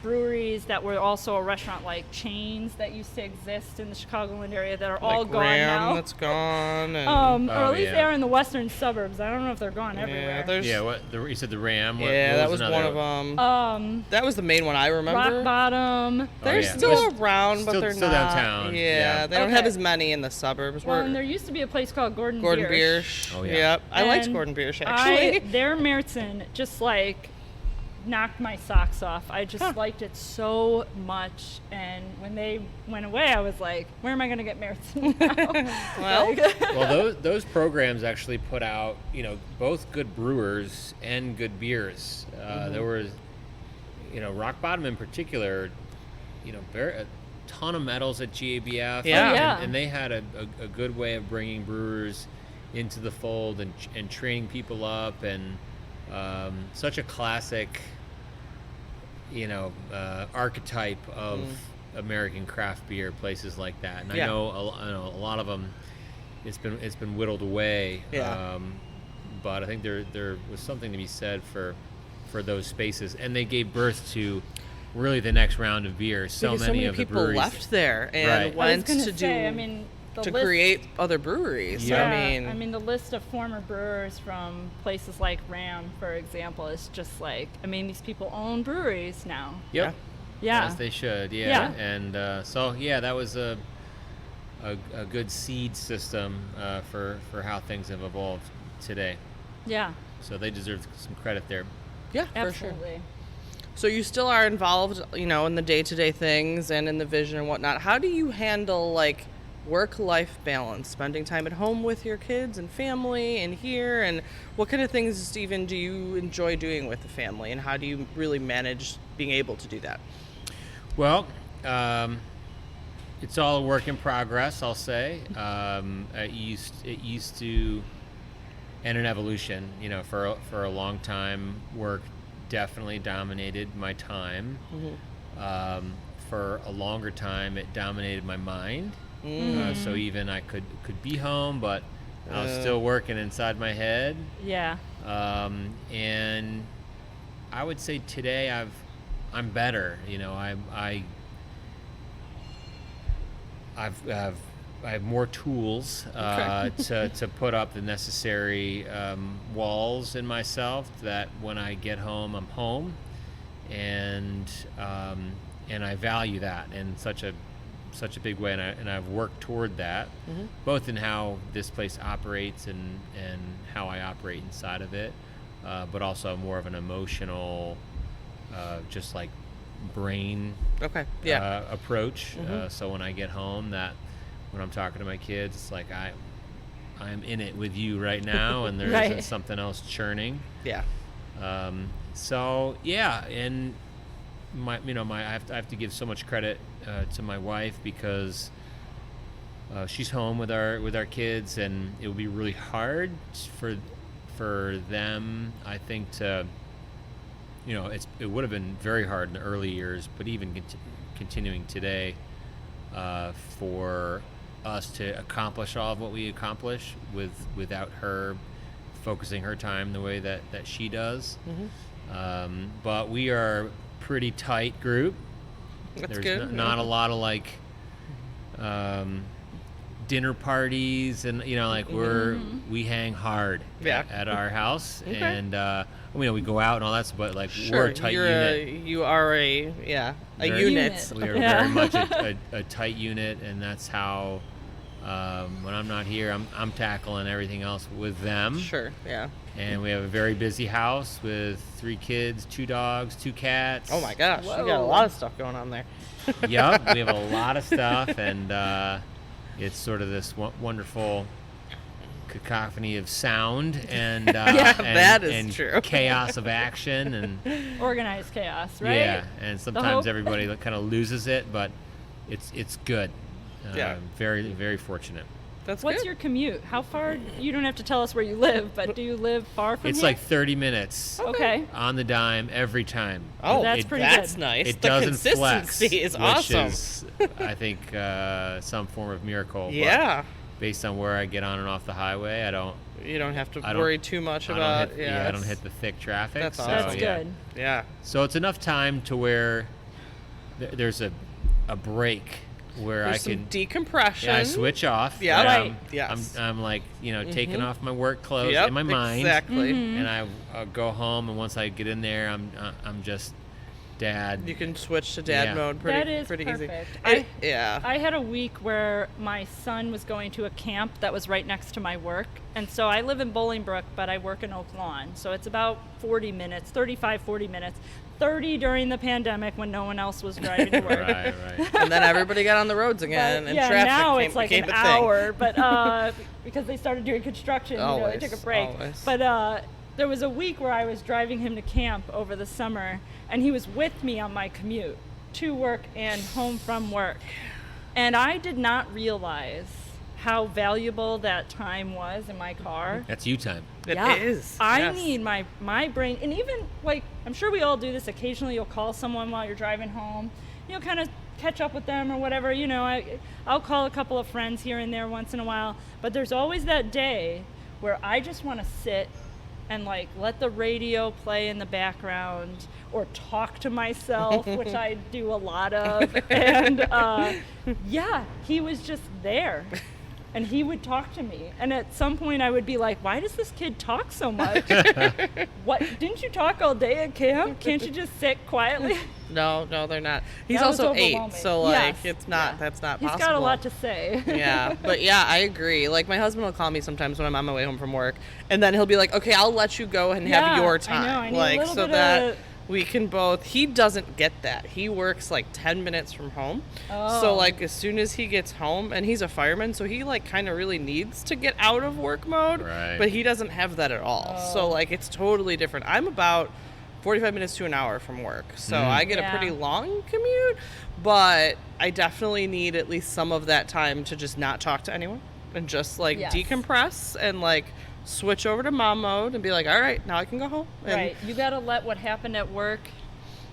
breweries that were also a restaurant, like chains that used to exist in the Chicagoland area that are all Like gone Ram, now. that's gone. And or at least they are in the western suburbs. I don't know if they're gone everywhere. You said the Ram. What that was another one of them. That was the main one I remember. Rock Bottom. They're still around, but they're still not. downtown. Yeah, they don't have as many in the suburbs. Well, and there used to be a place called Gordon Gordon Biersch. Biersch. Oh, yeah. Yep. I liked Gordon Biersch, actually. Their Märzen just like knocked my socks off. I just liked it so much, and when they went away, I was like, where am I going to get Märzen now? Well, those programs actually put out, you know, both good brewers and good beers. There was, you know, Rock Bottom in particular, you know, a ton of medals at GABF. Yeah. And they had a good way of bringing brewers into the fold and training people up, and such a classic, you know, archetype of American craft beer, places like that. And I know a lot of them, it's been whittled away. But I think there was something to be said for those spaces, and they gave birth to really the next round of beers. So many of the people breweries left there and went to create other breweries. Yeah, I mean, the list of former brewers from places like Ram, for example, is just like, I mean, these people own breweries now. Yep. Yeah. As they should. Yeah. And that was a good seed system for how things have evolved today. Yeah. So they deserve some credit there. Yeah, absolutely. For sure. So you still are involved, you know, in the day-to-day things and in the vision and whatnot. How do you handle, like, work-life balance, spending time at home with your kids and family and here? And what kind of things, Stephen, do you enjoy doing with the family? And how do you really manage being able to do that? Well, it's all a work in progress, I'll say. It used to, and an evolution, you know, for a long time, work definitely dominated my time. For a longer time, it dominated my mind. So even I could be home, but I was still working inside my head. Yeah. And I would say today I'm better. You know, I have more tools to put up the necessary walls in myself, that when I get home, I'm home, and I value that in such a big way, and I've worked toward that, both in how this place operates and how I operate inside of it, but also more of an emotional, just like brain approach. So when I get home, that when I'm talking to my kids, it's like I'm in it with you right now, and there isn't something else churning. Yeah. And I have to give so much credit to my wife, because she's home with our kids, and it would be really hard for them, I think, to, you know, it would have been very hard in the early years, but even continuing today, for us to accomplish all of what we accomplish without her focusing her time the way that she does. But we are a pretty tight group. That's There's good. Not a lot of like dinner parties, and you know, like we hang hard at our house, and you know, we go out and all that, but like we're a tight unit. You are a unit. We are very much a tight unit, and that's how when I'm not here, I'm tackling everything else with them. Sure, yeah. And we have a very busy house with 3 kids, 2 dogs, 2 cats. Oh my gosh, you got a lot of stuff going on there. Yep, we have a lot of stuff, and it's sort of this wonderful cacophony of sound and that is true. Chaos of action and organized chaos, right? Yeah, and sometimes everybody kind of loses it, but it's good. Very, very fortunate. That's What's good. your commute? How far? You don't have to tell us where you live, but do you live far from It's here? like 30 minutes Okay. on the dime every time. Oh, That's pretty that's good. nice. It the doesn't flex, consistency is which awesome. is, I think, some form of miracle. But Yeah. based on where I get on and off the highway, You don't have to I don't- worry too much I about. don't hit, I don't hit the thick traffic. That's so, awesome. That's yeah. good. Yeah. So it's enough time to where there's a break where There's I some can decompression. I switch off. Yeah. and Right. Yes. I'm like, taking off my work clothes Yep, in my mind. exactly. Mm-hmm. And I'll go home, and once I get in there, I'm just dad. You can switch to dad Yeah. mode That pretty is easy. perfect. Yeah. I had a week where my son was going to a camp that was right next to my work. And so I live in Bolingbrook, but I work in Oak Lawn. So it's about 40 minutes, 35, 40 minutes. 30 during the pandemic when no one else was driving to work. Right. And then everybody got on the roads But, again, and yeah, traffic now it's like became an a thing. hour, but because they started doing construction, they Always, took a break. always. But there was a week where I was driving him to camp over the summer, and he was with me on my commute to work and home from work. And I did not realize how valuable that time was in my car. That's you time. It Yeah. is. I yes. need my brain, and even like I'm sure we all do this occasionally. You'll call someone while you're driving home. You'll kind of catch up with them or whatever. I'll call a couple of friends here and there once in a while. But there's always that day where I just want to sit and like let the radio play in the background or talk to myself, which I do a lot of. And yeah, he was just there. And he would talk to me. And at some point I would be like, why does this kid talk so much? What, didn't you talk all day at camp? Can't you just sit quietly? No, they're not. He's That was also 8, overwhelming. so like Yes. it's not. Yeah. That's not He's possible. got a lot to say. Yeah, but yeah, I agree. Like my husband will call me sometimes when I'm on my way home from work, and then he'll be like, "Okay, I'll let you go and Yeah, have your I time." know, I need a like little so bit that of- we can both. He doesn't get that. He works like 10 minutes from home. Oh. So like as soon as he gets home, and he's a fireman, so he like kind of really needs to get out of work mode. Right. But he doesn't have that at all. Oh. So like it's totally different. I'm about 45 minutes to an hour from work. So I get Yeah. a pretty long commute, but I definitely need at least some of that time to just not talk to anyone and just like Yes. decompress and like switch over to mom mode and be like, all right, now I can go home. And Right. You got to let what happened at work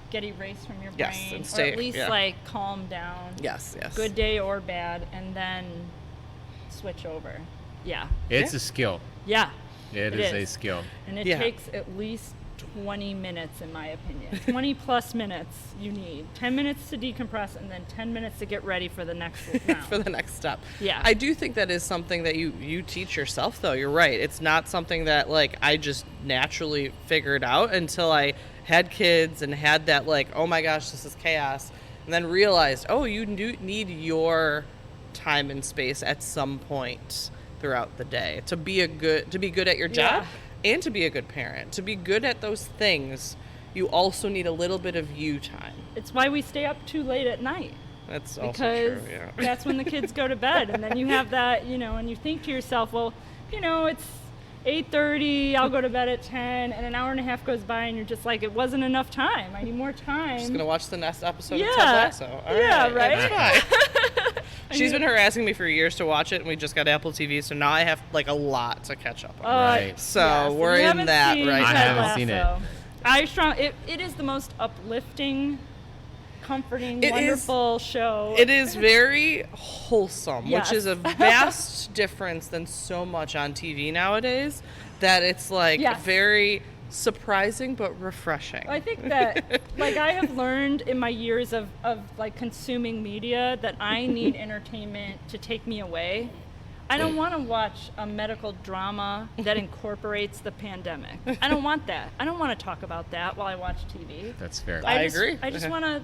get erased from your brain. Yes, and or stay- at least yeah. like calm down. Yes, yes. Good day or bad, and then switch over. Yeah. It's Yeah. a skill. Yeah. It is a skill. And it Yeah. takes at least 20 minutes, in my opinion. 20 plus minutes you need. 10 minutes to decompress, and then 10 minutes to get ready for the next round. For the next step. Yeah. I do think that is something that you teach yourself though. You're right. It's not something that like I just naturally figured out until I had kids and had that like, oh my gosh, this is chaos. And then realized, oh, you do need your time and space at some point throughout the day to be good at your job and to be a good parent. To be good at those things, you also need a little bit of you time. It's why we stay up too late at night. That's also Because true, yeah. that's when the kids go to bed, and then you have that, and you think to yourself, well, it's 8:30, I'll go to bed at 10, and an hour and a half goes by, and you're just like, it wasn't enough time. I need more time. Just gonna watch the next episode of Ted Yeah. Lasso. All Yeah, right. That's fine. She's mean- been harassing me for years to watch it, and we just got Apple TV, so now I have like a lot to catch up on. Right. So yes, if we're you in haven't that seen right I Ted now. haven't seen it. Lasso, it is the most uplifting, comforting, It is- wonderful show. It is very wholesome, Yes. which is a vast difference than so much on TV nowadays. That it's like Yes. very surprising but refreshing. I think that, like, I have learned in my years of like consuming media that I need entertainment to take me away. I don't want to watch a medical drama that incorporates the pandemic. I don't want that. I don't want to talk about that while I watch TV. That's fair. I just, agree. I just want to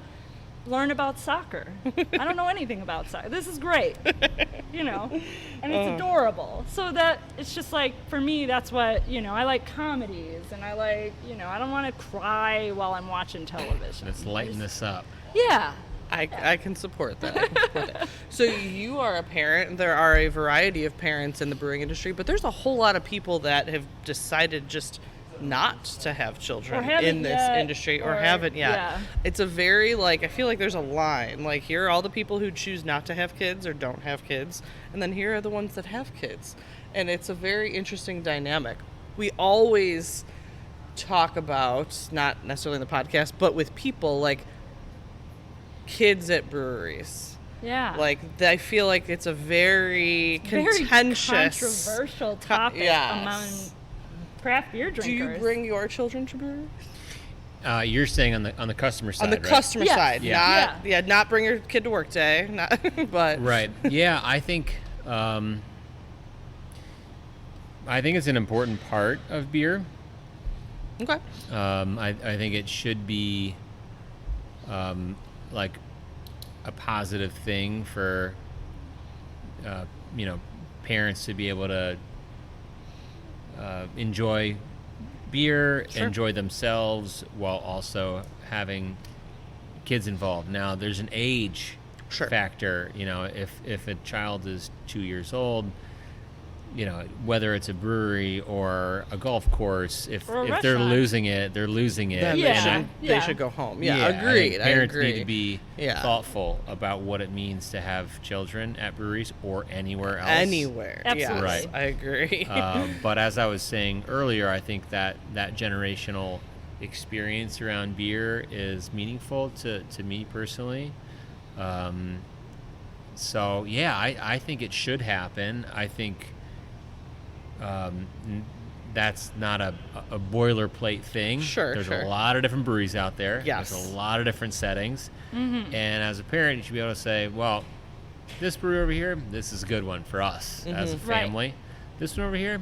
learn about soccer. I don't know anything about soccer. This is great, and it's adorable. So that it's just like, for me, that's what, I like comedies, and I like, I don't want to cry while I'm watching television. Let's lighten this up. Yeah. I can support that. So you are a parent. There are a variety of parents in the brewing industry, but there's a whole lot of people that have decided just not to have children haven't in this yet, industry or or- haven't yet. yeah. It's a very, like, I feel like there's a line. Like, here are all the people who choose not to have kids or don't have kids, and then here are the ones that have kids. And it's a very interesting dynamic. We always talk about, not necessarily in the podcast, but with people, like, kids at breweries. Yeah. Like, I feel like it's a very contentious, controversial topic among craft beer drinkers. Do you bring your children to breweries? You're saying on the customer side, On the right? customer Yes. side, Yeah. not bring your kid to work day, not, but Right. Yeah, I think it's an important part of beer. okay, I think it should be like a positive thing for parents to be able to enjoy beer, Sure. enjoy themselves while also having kids involved. Now, there's an age Sure. factor. If a child is 2 years old, whether it's a brewery or a golf course, if Or a they're restaurant. losing it, they're losing it. then Yeah. they should go home. Yeah, I think agreed. I parents agree. need to be Yeah. thoughtful about what it means to have children at breweries or anywhere else. Anywhere. Absolutely. Yes, Right. I agree. But as I was saying earlier, I think that generational experience around beer is meaningful to me personally. So yeah, I think it should happen. I think that's not a boilerplate thing. Sure, There's sure. a lot of different breweries out there. Yes. There's a lot of different settings. And as a parent, you should be able to say, well, this brewery over here, this is a good one for us as a Right. family. This one over here,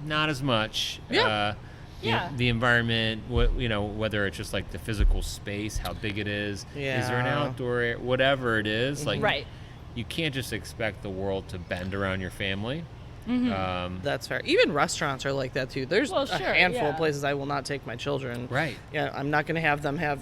not as much. Yeah. Yeah. The environment, whether it's just like the physical space, how big it is there an Yeah. outdoor area, whatever it is, like Right. you can't just expect the world to bend around your family. That's fair. Even restaurants are like that too. There's Well, a sure, handful yeah. of places I will not take my children. Right. Yeah, I'm not going to have them have,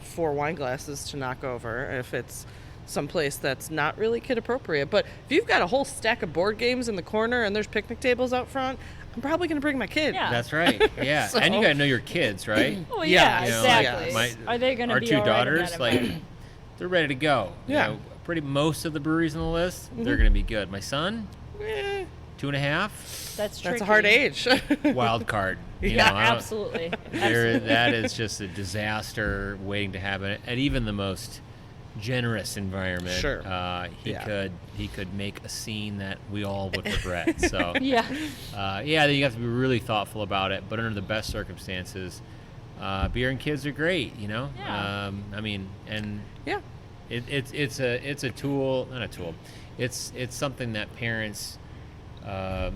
4 wine glasses to knock over if it's someplace that's not really kid appropriate. But if you've got a whole stack of board games in the corner and there's picnic tables out front, I'm probably going to bring my kid. Yeah. That's right. Yeah. So- And you got to know your kids, right? Well, Yeah, yeah, you know, exactly. like, Are they going to Our be two all right in daughters, that like, environment? they're ready to go. Yeah. Pretty most of the breweries on the list, they're going to be good. My son, Eh, 2.5, That's tricky. that's a hard age. wild card. You Yeah, know, I don't- Absolutely. that is just a disaster waiting to happen. And even the most generous environment, Sure. he Yeah. could make a scene that we all would regret. So Yeah. you have to be really thoughtful about it. But under the best circumstances, beer and kids are great. Yeah. And yeah. it's a tool, not a tool. It's something that parents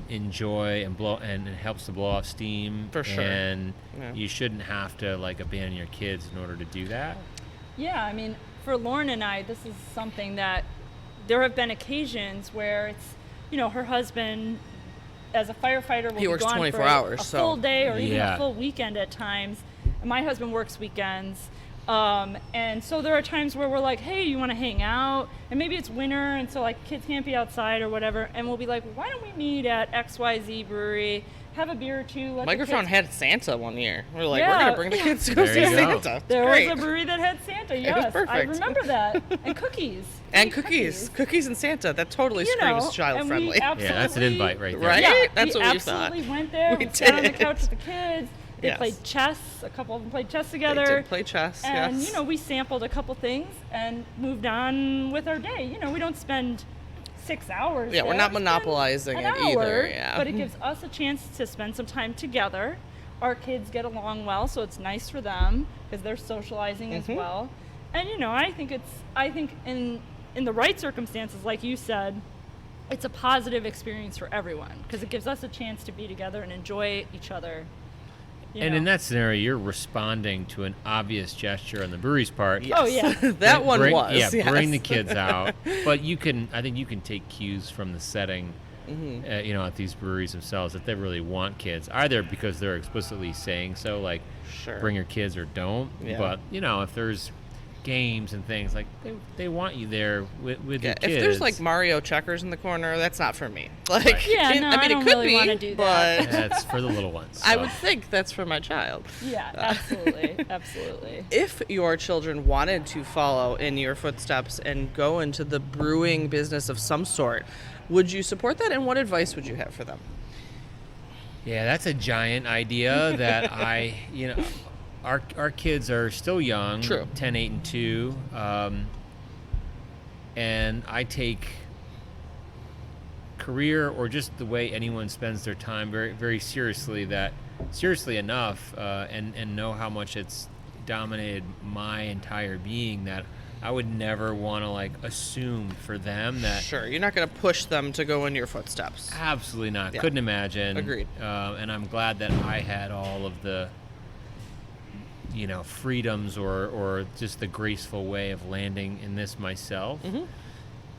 enjoy and it helps to blow off steam. For sure. And Yeah. you shouldn't have to like abandon your kids in order to do that. Yeah, I mean, for Lauren and I, this is something that there have been occasions where it's, her husband, as a firefighter, will He be works gone 24 for hours, a so- full day or even Yeah. a full weekend at times. And my husband works weekends. And so there are times where we're like, hey, you want to hang out? And maybe it's winter, and so like kids can't be outside or whatever. And we'll be like, why don't we meet at XYZ Brewery, have a beer or two? Let the Microphone kids had Santa one year. We're like, we're Yeah. going to bring the kids to go There see you go. Santa. It's There great. was a brewery that had Santa, was yes. I perfect. remember that. And cookies. And Free cookies. Cookies and Santa. That totally You know, screams child and we friendly. Yeah, that's an invite right there. Right? Yeah, That's we what we thought. absolutely went there. We We sat on the did. couch with the kids. They Yes. played chess. A couple of them played chess They together. did play chess, And, yes. we sampled a couple things and moved on with our day. We don't spend 6 hours. Yeah, we're there. not We spend monopolizing an it hour, either, yeah. But it gives us a chance to spend some time together. Our kids get along well, so it's nice for them because they're socializing as well. And I think in the right circumstances, like you said, it's a positive experience for everyone because it gives us a chance to be together and enjoy each other. And in that scenario, you're responding to an obvious gesture on the brewery's part. Yes. Oh, yeah. That one Bring- was. Yeah, yes. bring the kids out. But I think you can take cues from the setting, at these breweries themselves that they really want kids, either because they're explicitly saying so, like Sure. bring your kids or don't. Yeah. But if there's games and things. Like they want you there with your kids. If there's like Mario checkers in the corner, that's not for me. Like, Right. Yeah, no, I don't really want to do that. but That's for the little ones. I so. would think that's for my child. Yeah, absolutely, absolutely. If your children wanted to follow in your footsteps and go into the brewing business of some sort, would you support that, and what advice would you have for them? Yeah, that's a giant idea that our kids are still young. True. 10, 8, and 2. And I take career or just the way anyone spends their time very, very seriously enough, and know how much it's dominated my entire being, that I would never want to like assume for them that. Sure, you're not going to push them to go in your footsteps. Absolutely not. Yeah. Couldn't imagine. Agreed. And I'm glad that I had all of the, freedoms or just the graceful way of landing in this myself. Mm-hmm.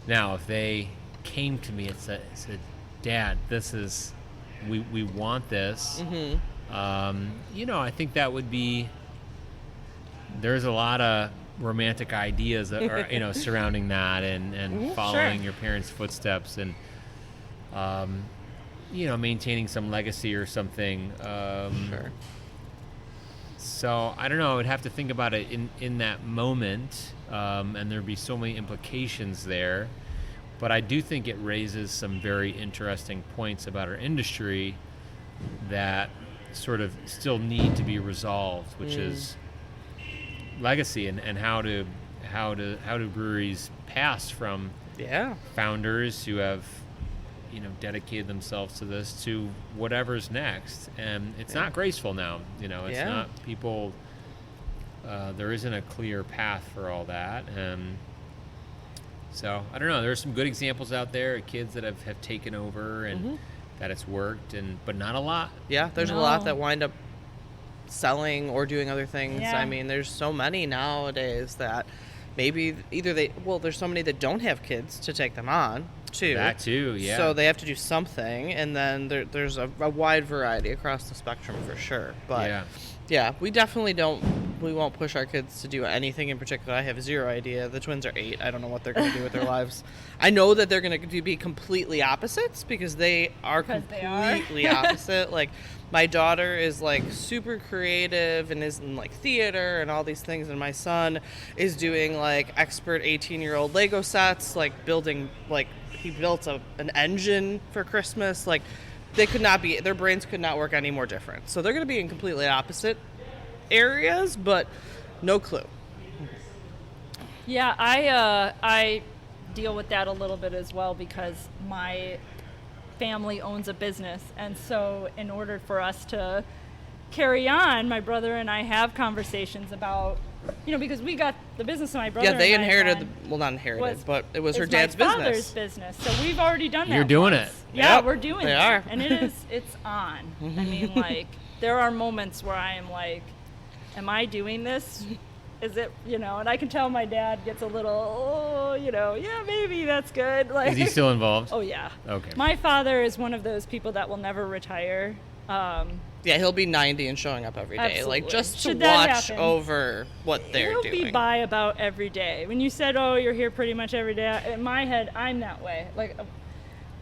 Now, if they came to me and said, Dad, we want this. Mm-hmm. I think that would be. There's a lot of romantic ideas that are, surrounding that and following your parents' footsteps and, maintaining some legacy or something. Sure. So I don't know. I would have to think about it in that moment, and there'd be so many implications there. But I do think it raises some very interesting points about our industry that sort of still need to be resolved, which is legacy and how do breweries pass from founders who have dedicated themselves to this to whatever's next. And it's not graceful now. It's not people. There isn't a clear path for all that. So I don't know. There's some good examples out there of kids that have taken over and that it's worked, but not a lot. Yeah, there's a lot that wind up selling or doing other things. Yeah. I mean, there's so many nowadays that maybe there's so many that don't have kids to take them on too. That too, yeah. So they have to do something, and then there's a wide variety across the spectrum for sure. But yeah, we definitely won't push our kids to do anything in particular. I have zero idea. The twins are 8. I don't know what they're going to do with their lives. I know that they're going to be completely opposites because they are completely opposite. Like, my daughter is like super creative and is in like theater and all these things, and my son is doing like expert 18-year-old Lego sets, like building, like he built an engine for Christmas. Like, their brains could not work any more different. So they're going to be in completely opposite areas, but no clue. Yeah, I deal with that a little bit as well because my family owns a business, and so in order for us to carry on, my brother and I have conversations about, because we got the business of my brother. Yeah, they and inherited, not inherited, but it was her dad's my business. father's business. So we've already done that. You're doing once. it. Yeah, Yep, we're doing they it. are. And it's on. I mean, like, there are moments where I am like, am I doing this? Is it, and I can tell my dad gets a little, yeah, maybe that's good. Like, Is he still involved? Oh, yeah. Okay. My father is one of those people that will never retire. Yeah, he'll be 90 and showing up every day, Absolutely. like just to Should that watch happen, over what they're he'll doing. be by about every day. When you said, oh, you're here pretty much every day, in my head, I'm that way. Like,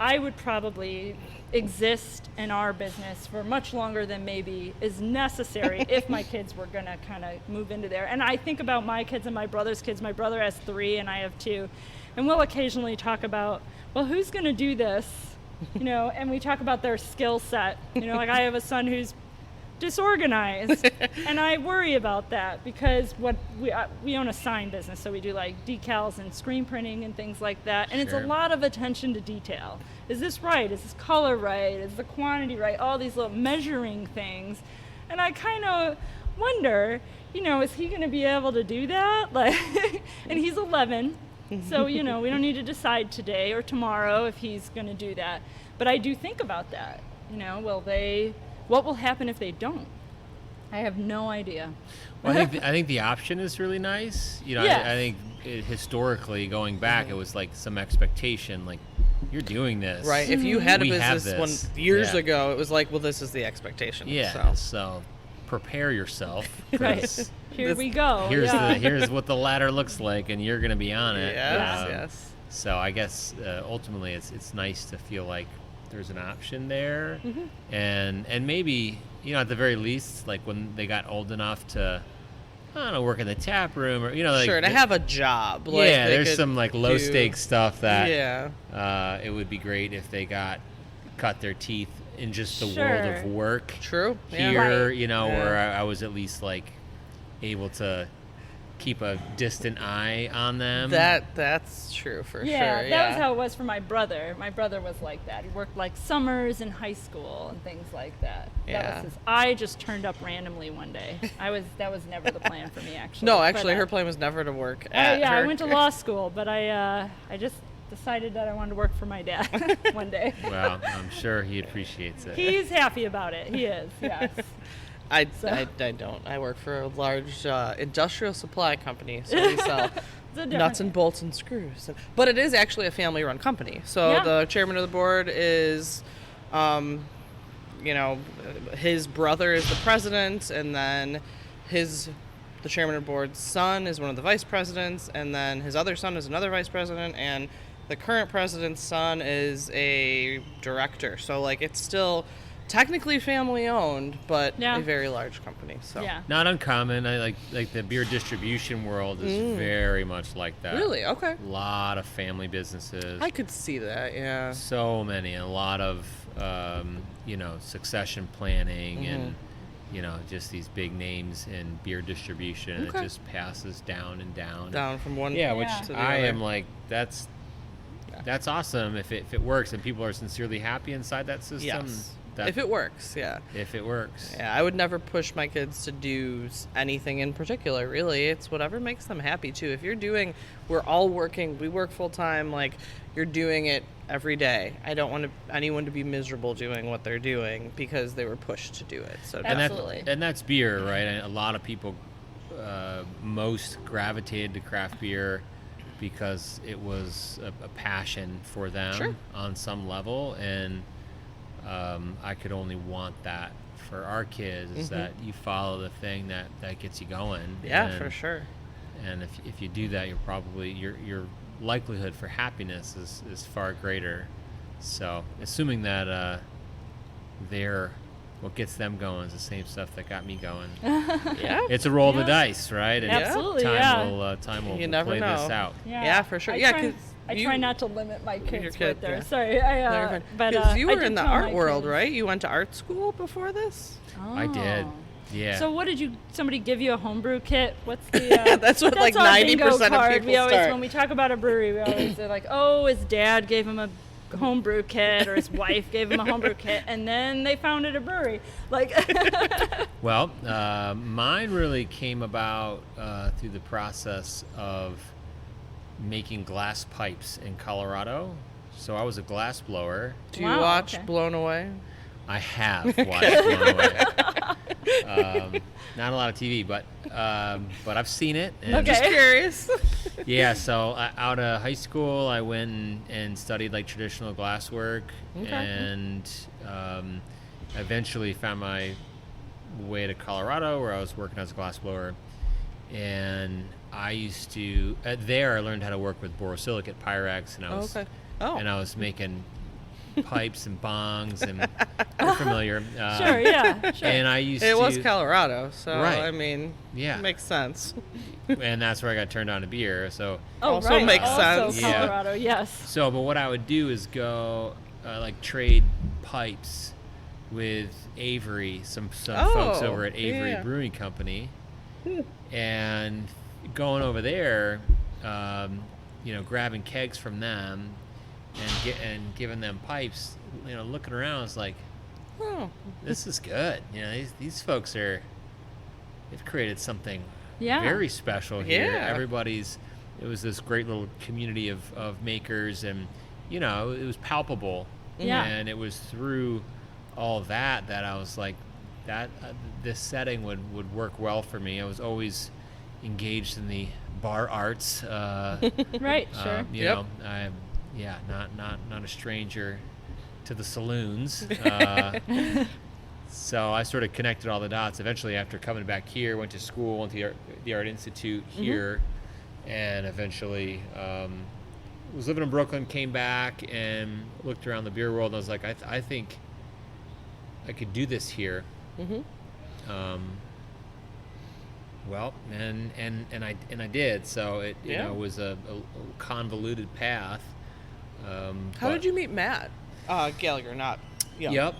I would probably exist in our business for much longer than maybe is necessary if my kids were going to kind of move into there. And I think about my kids and my brother's kids. My brother has 3 and I have 2. And we'll occasionally talk about, well, who's going to do this? And we talk about their skill set. Like, I have a son who's disorganized, and I worry about that because we own a sign business, so we do like decals and screen printing and things like that, and it's a lot of attention to detail. Is this right? Is this color right? Is the quantity right? All these little measuring things, and I kind of wonder, is he going to be able to do that? Like, and he's 11. So, we don't need to decide today or tomorrow if he's going to do that. But I do think about that. What will happen if they don't? I have no idea. Well, I think the option is really nice. I think historically going back, it was like some expectation, like, you're doing this. Right. If you had a We have business this. years ago, it was like, well, this is the expectation. Yeah. So prepare yourself. Right. Here we go. Here's what the ladder looks like, and you're going to be on it. Yes. So I guess ultimately it's nice to feel like there's an option there, and maybe, you know, at the very least, like when they got old enough to, I don't know, work in the tap room, or, you know, like, sure, to have a job. Like, yeah, there's some like low stakes stuff that it would be great if they cut their teeth in just the world of work. True. Here, you know, where I was at least like able to keep a distant eye on them. That's true for sure. Yeah, that was how it was for my brother. My brother was like that. He worked like summers in high school and things like that. Yeah. I just turned up randomly one day. That was never the plan for me, actually. No, actually, her plan was never to work at I went to law school, but I just decided that I wanted to work for my dad one day. Well, I'm sure he appreciates it. He's happy about it. He is, yes. I don't. I work for a large industrial supply company, so we sell nuts and bolts and screws. But it is actually a family-run company. So the chairman of the board is, you know, his brother is the president, and then the chairman of the board's son is one of the vice presidents, and then his other son is another vice president, and the current president's son is a director. So, like, it's still technically family owned, but a very large company. So not uncommon. I like the beer distribution world is very much like that. Really? Okay. A lot of family businesses. I could see that. Yeah. So many. A lot of you know, succession planning and, you know, just these big names in beer distribution. It just passes down and down from one. Yeah, which to the I other. am like, that's awesome if it works and people are sincerely happy inside that system. Yes. If it works, yeah. If it works. Yeah, I would never push my kids to do anything in particular, really. It's whatever makes them happy, too. If we're all working, we work full-time, like, you're doing it every day. I don't want anyone to be miserable doing what they're doing because they were pushed to do it. So absolutely. And that's beer, right? And a lot of people most gravitated to craft beer because it was a passion for them on some level, and I could only want that for our kids, is that you follow the thing that gets you going. Yeah, for sure. And if you do that, you're probably your likelihood for happiness is far greater. So assuming that what gets them going is the same stuff that got me going. It's a roll of the dice, right? And absolutely. Time will you never play know. this out. Yeah, for sure. I try not to limit my kids right there. Yeah. Sorry, because you were in the art world, kids. right? You went to art school before this? Oh. I did. Yeah. So what did somebody give you a homebrew kit? What's the that's what like 90% of people we always, start. when we talk about a brewery, we always say like, oh, his dad gave him a homebrew kit, or his wife gave him a homebrew kit, and then they founded a brewery. Like, well, mine really came about through the process of making glass pipes in Colorado. So I was a glass blower. Do you watch Blown Away? I have watched Blown Away. Not a lot of TV, but I've seen it. And I'm just curious. Yeah, so out of high school, I went and studied like traditional glasswork, and eventually found my way to Colorado, where I was working as a glassblower. And I used to there I learned how to work with borosilicate Pyrex, and I was making pipes and bongs, and you're familiar. Sure. And I used It was Colorado, so right. I mean, it makes sense. And that's where I got turned on to beer. So also makes sense. Also Colorado, yes. So, but what I would do is go like trade pipes with Avery, some folks over at Avery Brewing Company, and going over there, grabbing kegs from them and giving them pipes. Looking around, it's like, oh, this is good. These folks they've created something very special here. It was this great little community of makers, and it was palpable. And it was through all that I was like, that this setting would work well for me. I was always engaged in the bar arts. Right, sure. I'm not a stranger to the saloons. so I sort of connected all the dots. Eventually, after coming back here, went to school, went to the Art Institute here, and eventually was living in Brooklyn, came back and looked around the beer world, and I was like, I think I could do this here. Well, and I did. So it you know was a convoluted path. How did you meet Matt Gallagher? Not Young. Yep.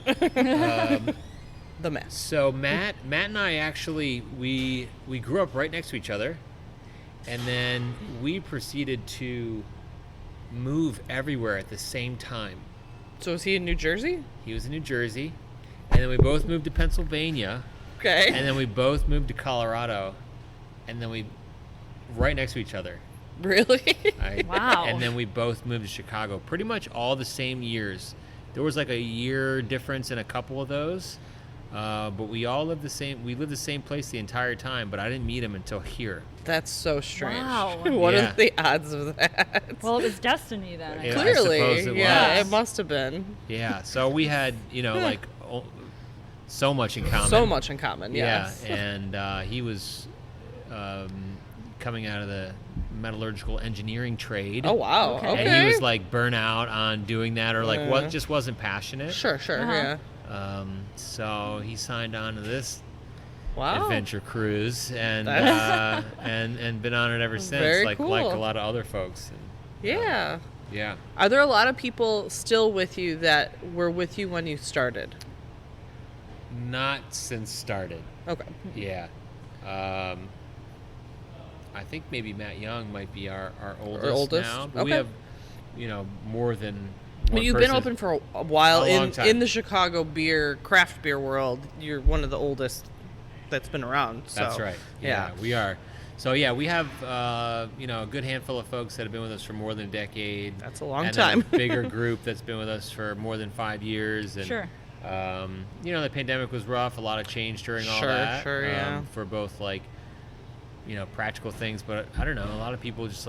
The Matt. So Matt and I actually we grew up right next to each other, and then we proceeded to move everywhere at the same time. So was he in New Jersey? He was in New Jersey, and then we both moved to Pennsylvania. Okay. And then we both moved to Colorado, and then we right next to each other. Really? Wow. And then we both moved to Chicago, pretty much all the same years. There was like a year difference in a couple of those, but we all lived the same. We lived the same place the entire time, but I didn't meet him until here. That's so strange. Wow. What are the odds of that? Well, it was destiny then. I Yeah, guess. I Clearly, suppose it yeah, was. it must have been. Yeah. So we had, like so much in common. So much in common. Yes. Yeah, and he was coming out of the metallurgical engineering trade. Oh wow. Okay. Okay. And he was like burnt out on doing that, or like just wasn't passionate. Sure. Yeah. So he signed on to this Wow. adventure cruise, and That's- and been on it ever since. Very like cool. a lot of other folks. And, Yeah. yeah. Are there a lot of people still with you that were with you when you started? Not since started. Okay. Yeah. I think maybe Matt Young might be our oldest, now. But we Okay. have, more than I mean, one you've been person. open for a while A long time. in the Chicago craft beer world. You're one of the oldest that's been around. So, That's right. Yeah, we are. So yeah, we have a good handful of folks that have been with us for more than a decade. That's a long and time. Then a bigger group that's been with us for more than 5 years. And, Sure. The pandemic was rough. A lot of change during all that. Sure, yeah. For both practical things, but I don't know. A lot of people just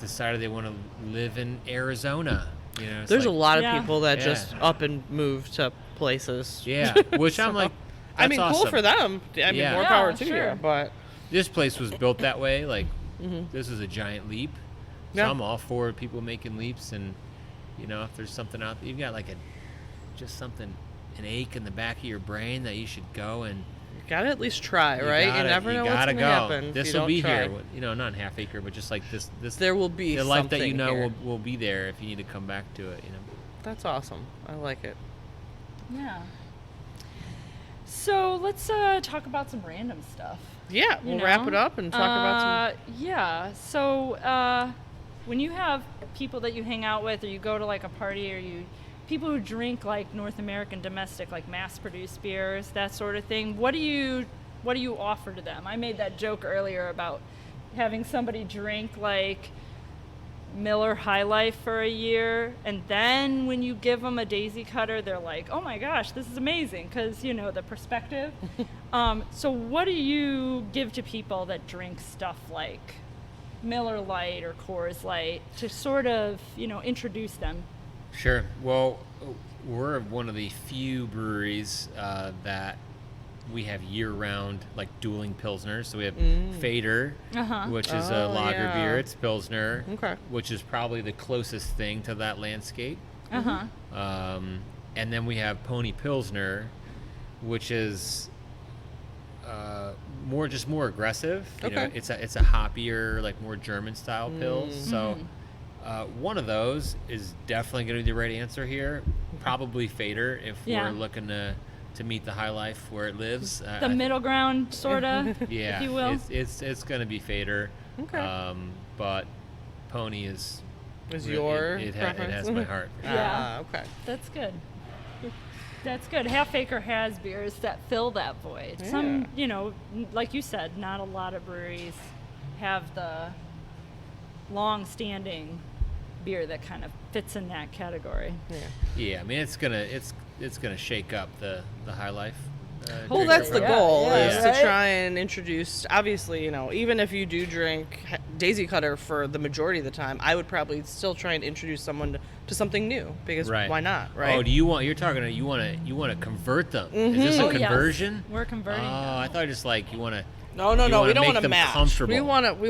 decided they want to live in Arizona. It's There's a lot of Yeah. people that Yeah. just up and move to places. Yeah, which I'm like, I mean, that's cool awesome. for them. I mean, Yeah. more Yeah, power to sure. you. But This place was built that way. This is a giant leap. So Yeah. I'm all for people making leaps, and if there's something out there, you've got an ache in the back of your brain that you should go and you gotta at least try, right? You never know what's gotta gonna go. happen. if This you will don't be try. here. Not Half Acre, but just like this. There will be the life that something here. will be there if you need to come back to it. That's awesome. I like it. Yeah. So let's talk about some random stuff. Yeah, we'll wrap it up and talk about some. Yeah. So when you have people that you hang out with, or you go to a party, or people who drink North American domestic, mass-produced beers, that sort of thing, what do you offer to them? I made that joke earlier about having somebody drink Miller High Life for a year, and then when you give them a Daisy Cutter, they're like, oh my gosh, this is amazing, because the perspective. So what do you give to people that drink stuff like Miller Lite or Coors Light to sort of introduce them? Sure. Well, we're one of the few breweries that we have year-round dueling pilsners. So we have Fader, which is a lager beer. It's pilsner, which is probably the closest thing to that landscape. And then we have Pony Pilsner, which is more aggressive. It's a hoppier, more German style pils. So one of those is definitely going to be the right answer here. Probably Fader if we're looking to meet the high life where it lives. The middle ground, sort of, yeah, if you will. It's going to be Fader. Okay. But Pony is your it preference? has my heart. For sure. Yeah. Okay. That's good. That's good. Half Acre has beers that fill that void. Yeah. Some, like you said, not a lot of breweries have the long-standing beer that kind of fits in that category. Yeah. Yeah, I mean it's gonna shake up the high life Well, that's the Yeah, goal, yeah, is right? to try and introduce, obviously, even if you do drink Daisy Cutter for the majority of the time, I would probably still try and introduce someone to something new, because why not, right? Oh, you want to convert them? Is this a Oh, yes. conversion? We're converting them. I thought just like you want to. No, we don't want to match. Comfortable. We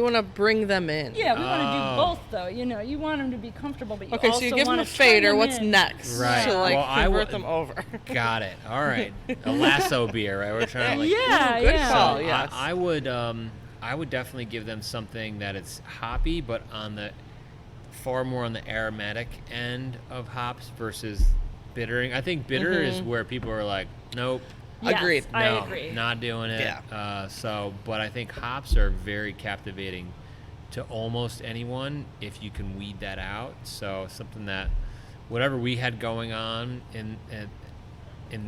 want to bring them in. Yeah, we want to do both, though. You want them to be comfortable, but you Okay, also so you give them want a to turn fader. them What's in. next? Right. To Well, I convert would- them over. Got it. All right. A lasso beer, right? We're trying to like. Yeah, good yeah. call. So yes. I would definitely give them something that it's hoppy, but on the far more on the aromatic end of hops versus bittering. I think bitter is where people are like, nope. Yes, Agreed. I No, agree. not doing it. Yeah. But I think hops are very captivating to almost anyone if you can weed that out. So something that, whatever we had going on in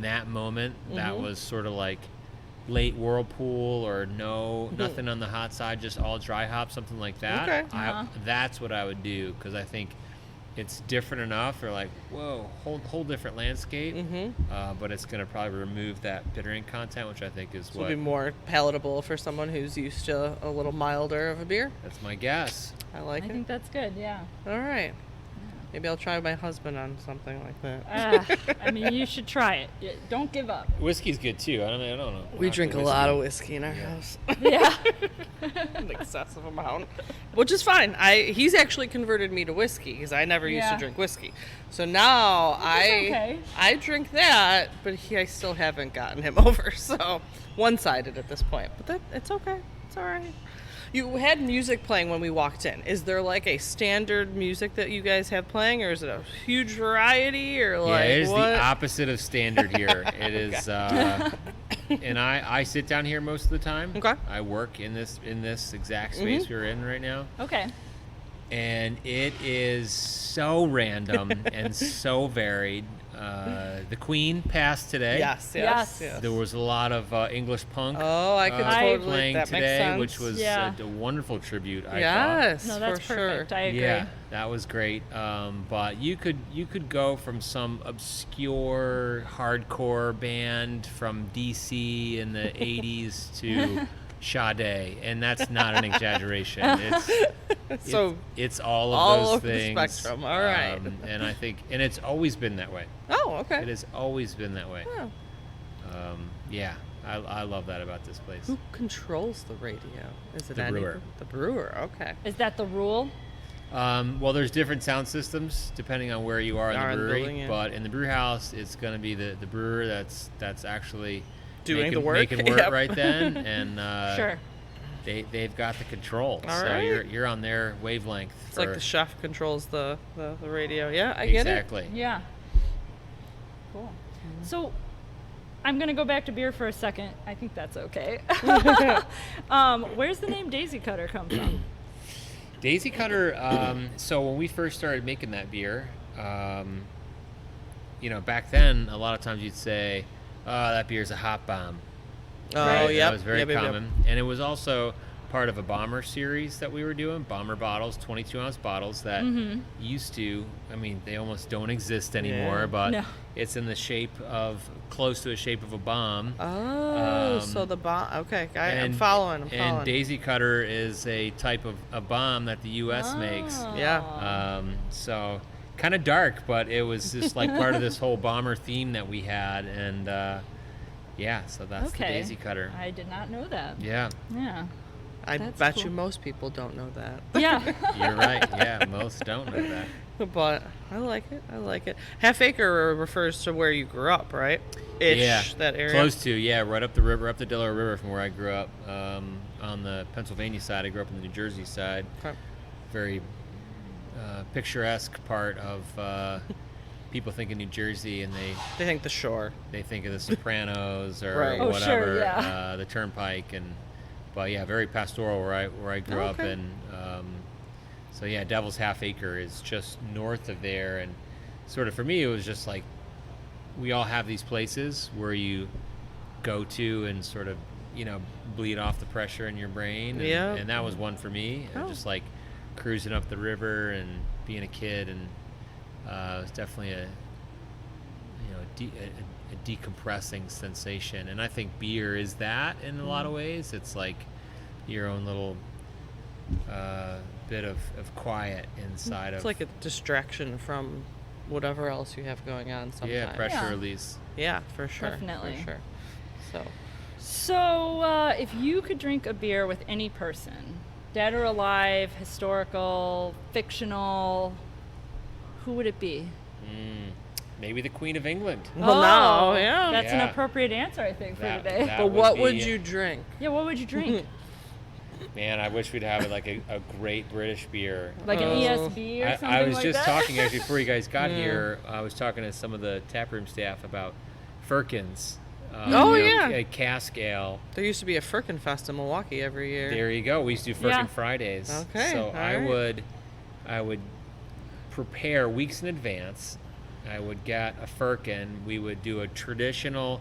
that moment, that was sort of like late whirlpool or nothing on the hot side, just all dry hop, something like that. Okay. That's what I would do, because I think it's different enough. Or like, whoa, whole different landscape. But it's going to probably remove that bittering content, which I think is This will be more palatable for someone who's used to a little milder of a beer. that's my guess. I like I it. think that's good, yeah. All right. Maybe I'll try my husband on something like that. I mean, you should try it. Don't give up. Whiskey's good too. I don't know. We drink a lot of whiskey in our house. Yeah. An excessive amount, which is fine. He's actually converted me to whiskey, because I never used to Yeah. drink whiskey. So now okay. I drink that, but I still haven't gotten him over. So one-sided at this point, but it's okay. It's all right. You had music playing when we walked in. Is there like a standard music that you guys have playing, or is it a huge variety, or like it is what? the opposite of standard here. It is, and I sit down here most of the time. Okay. I work in this exact space we're in right now, Okay. and it is so random and so varied. The Queen passed today. Yes. There was a lot of English punk. Oh, I could totally. playing That makes today, sense. which was Yeah. a wonderful tribute. I thought. Yes, No, that's for perfect. sure. I agree. Yeah, that was great. But you could go from some obscure hardcore band from DC in the 80s to Sade, and that's not an exaggeration. It's all of those over the things. spectrum. All right. And I think, and it's always been that way. Oh, okay. It has always been that way. Oh. Yeah, I love that about this place. Who controls the radio? Is it The brewer. The brewer. Okay. Is that the rule? Well, there's different sound systems depending on where you are in the brewery, building, yeah. but in the brew house, it's going to be the brewer that's actually Doing the work. making work Yep. right then, and Sure. they've got the control, All so right. you're on their wavelength. It's like the chef controls the radio. Yeah, I get it. exactly. Yeah. Cool. So I'm going to go back to beer for a second. I think that's okay. Where's the name Daisy Cutter come from? Daisy Cutter. So when we first started making that beer, back then a lot of times you'd say, "Oh, that beer's a hop bomb." Oh, Right. yeah. That was very common. And it was also part of a bomber series that we were doing, bomber bottles, 22-ounce bottles that used to, they almost don't exist anymore, Yeah. but No. it's in the shape of, close to the shape of a bomb. Oh, so the bomb. Okay, I'm following. And Daisy Cutter is a type of a bomb that the U.S. makes. Yeah. So kind of dark, but it was just like part of this whole bomber theme that we had, and so that's the Daisy Cutter. I did not know that. Yeah, Yeah. I That's bet cool. you most people don't know that. Yeah. you're right. Yeah, most don't know that. But I like it. Half Acre refers to where you grew up, right? Ish, that area. Close to, right up the river, up the Delaware River from where I grew up. On the Pennsylvania side, I grew up on the New Jersey side. Okay. Very picturesque part of people think of New Jersey, and They think the shore. they think of the Sopranos or Right. Oh, whatever, sure, yeah. the Turnpike, but yeah, very pastoral where I grew up, Okay. and so yeah, Devil's Half Acre is just north of there, and sort of for me it was just like we all have these places where you go to and sort of bleed off the pressure in your brain, and, Yeah. and that was one for me. Oh. Just like cruising up the river and being a kid, and it was definitely a decompressing sensation. And I think beer is that in a lot of ways. It's like your own little bit of quiet inside It's of. like a distraction from whatever else you have going on sometimes. Yeah, pressure release. Yeah, for sure. Definitely. For sure. So if you could drink a beer with any person, dead or alive, historical, fictional, who would it be? Maybe the Queen of England. Well, no, yeah. That's an Yeah. appropriate answer, I think, for today. that But what would you drink? Yeah, what would you drink? Man, I wish we'd have like a great British beer. Like an ESB or something I was like just that? talking, actually, before you guys got here, I was talking to some of the taproom staff about Firkins. A cask ale. There used to be a Firkin Fest in Milwaukee every year. There you go. We used to do Firkin Yeah. Fridays. Okay, So all I right. would prepare weeks in advance. I would get a firkin. We would do a traditional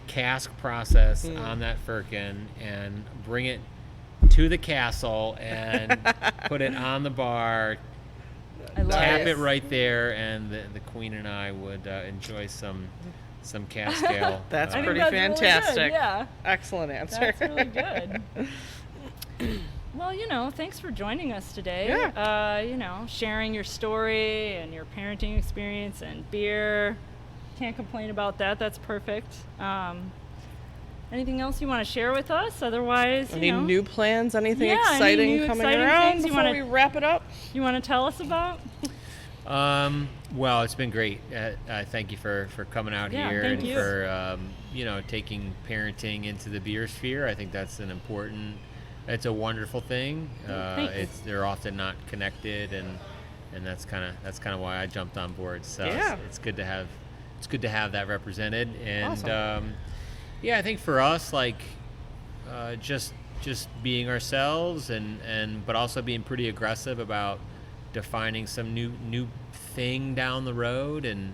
cask process on that firkin and bring it to the castle and put it on the bar, I love tap it. it right there, and the Queen and I would enjoy some cask ale. That's I think pretty that's really fantastic. good, yeah. Excellent answer. That's really good. Well, thanks for joining us today. Yeah. Sharing your story and your parenting experience and beer. Can't complain about that. That's perfect. Anything else you want to share with us? Otherwise, Any new plans? Anything Yeah, any exciting new coming exciting around things you before wanna- we wrap it up? you want to tell us about? Well, it's been great. Thank you for coming out Yeah, here thank and you. for taking parenting into the beer sphere. I think that's it's a wonderful thing. Thanks. They're often not connected, and that's kind of why I jumped on board. So Yeah. it's good to have that represented. And Awesome. I think for us, like just being ourselves but also being pretty aggressive about defining some new thing down the road and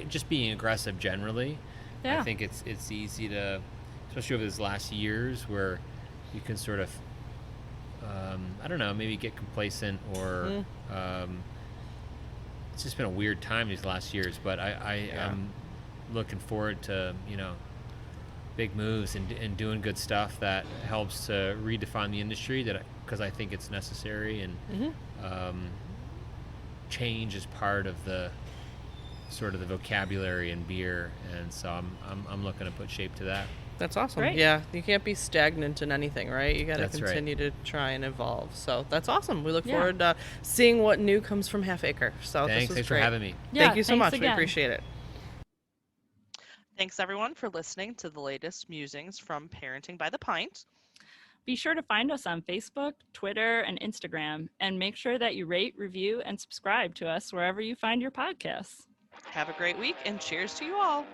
just being aggressive generally. Yeah. I think it's easy to, especially over these last years, where you can sort of I don't know, maybe get complacent or it's just been a weird time these last years, but I am looking forward to big moves and doing good stuff that helps to redefine the industry, because I think it's necessary, and change is part of the sort of the vocabulary in beer, and so I'm looking to put shape to that. That's awesome. Great. Yeah, you can't be stagnant in anything, right? You got to That's right. continue to try and evolve. So that's awesome. We look Yeah. forward to seeing what new comes from Half Acre. So Thanks this was for great. having me. Yeah, Thank you so thanks much. We again. appreciate it. Thanks, everyone, for listening to the latest musings from Parenting by the Pint. Be sure to find us on Facebook, Twitter, and Instagram, and make sure that you rate, review, and subscribe to us wherever you find your podcasts. Have a great week, and cheers to you all.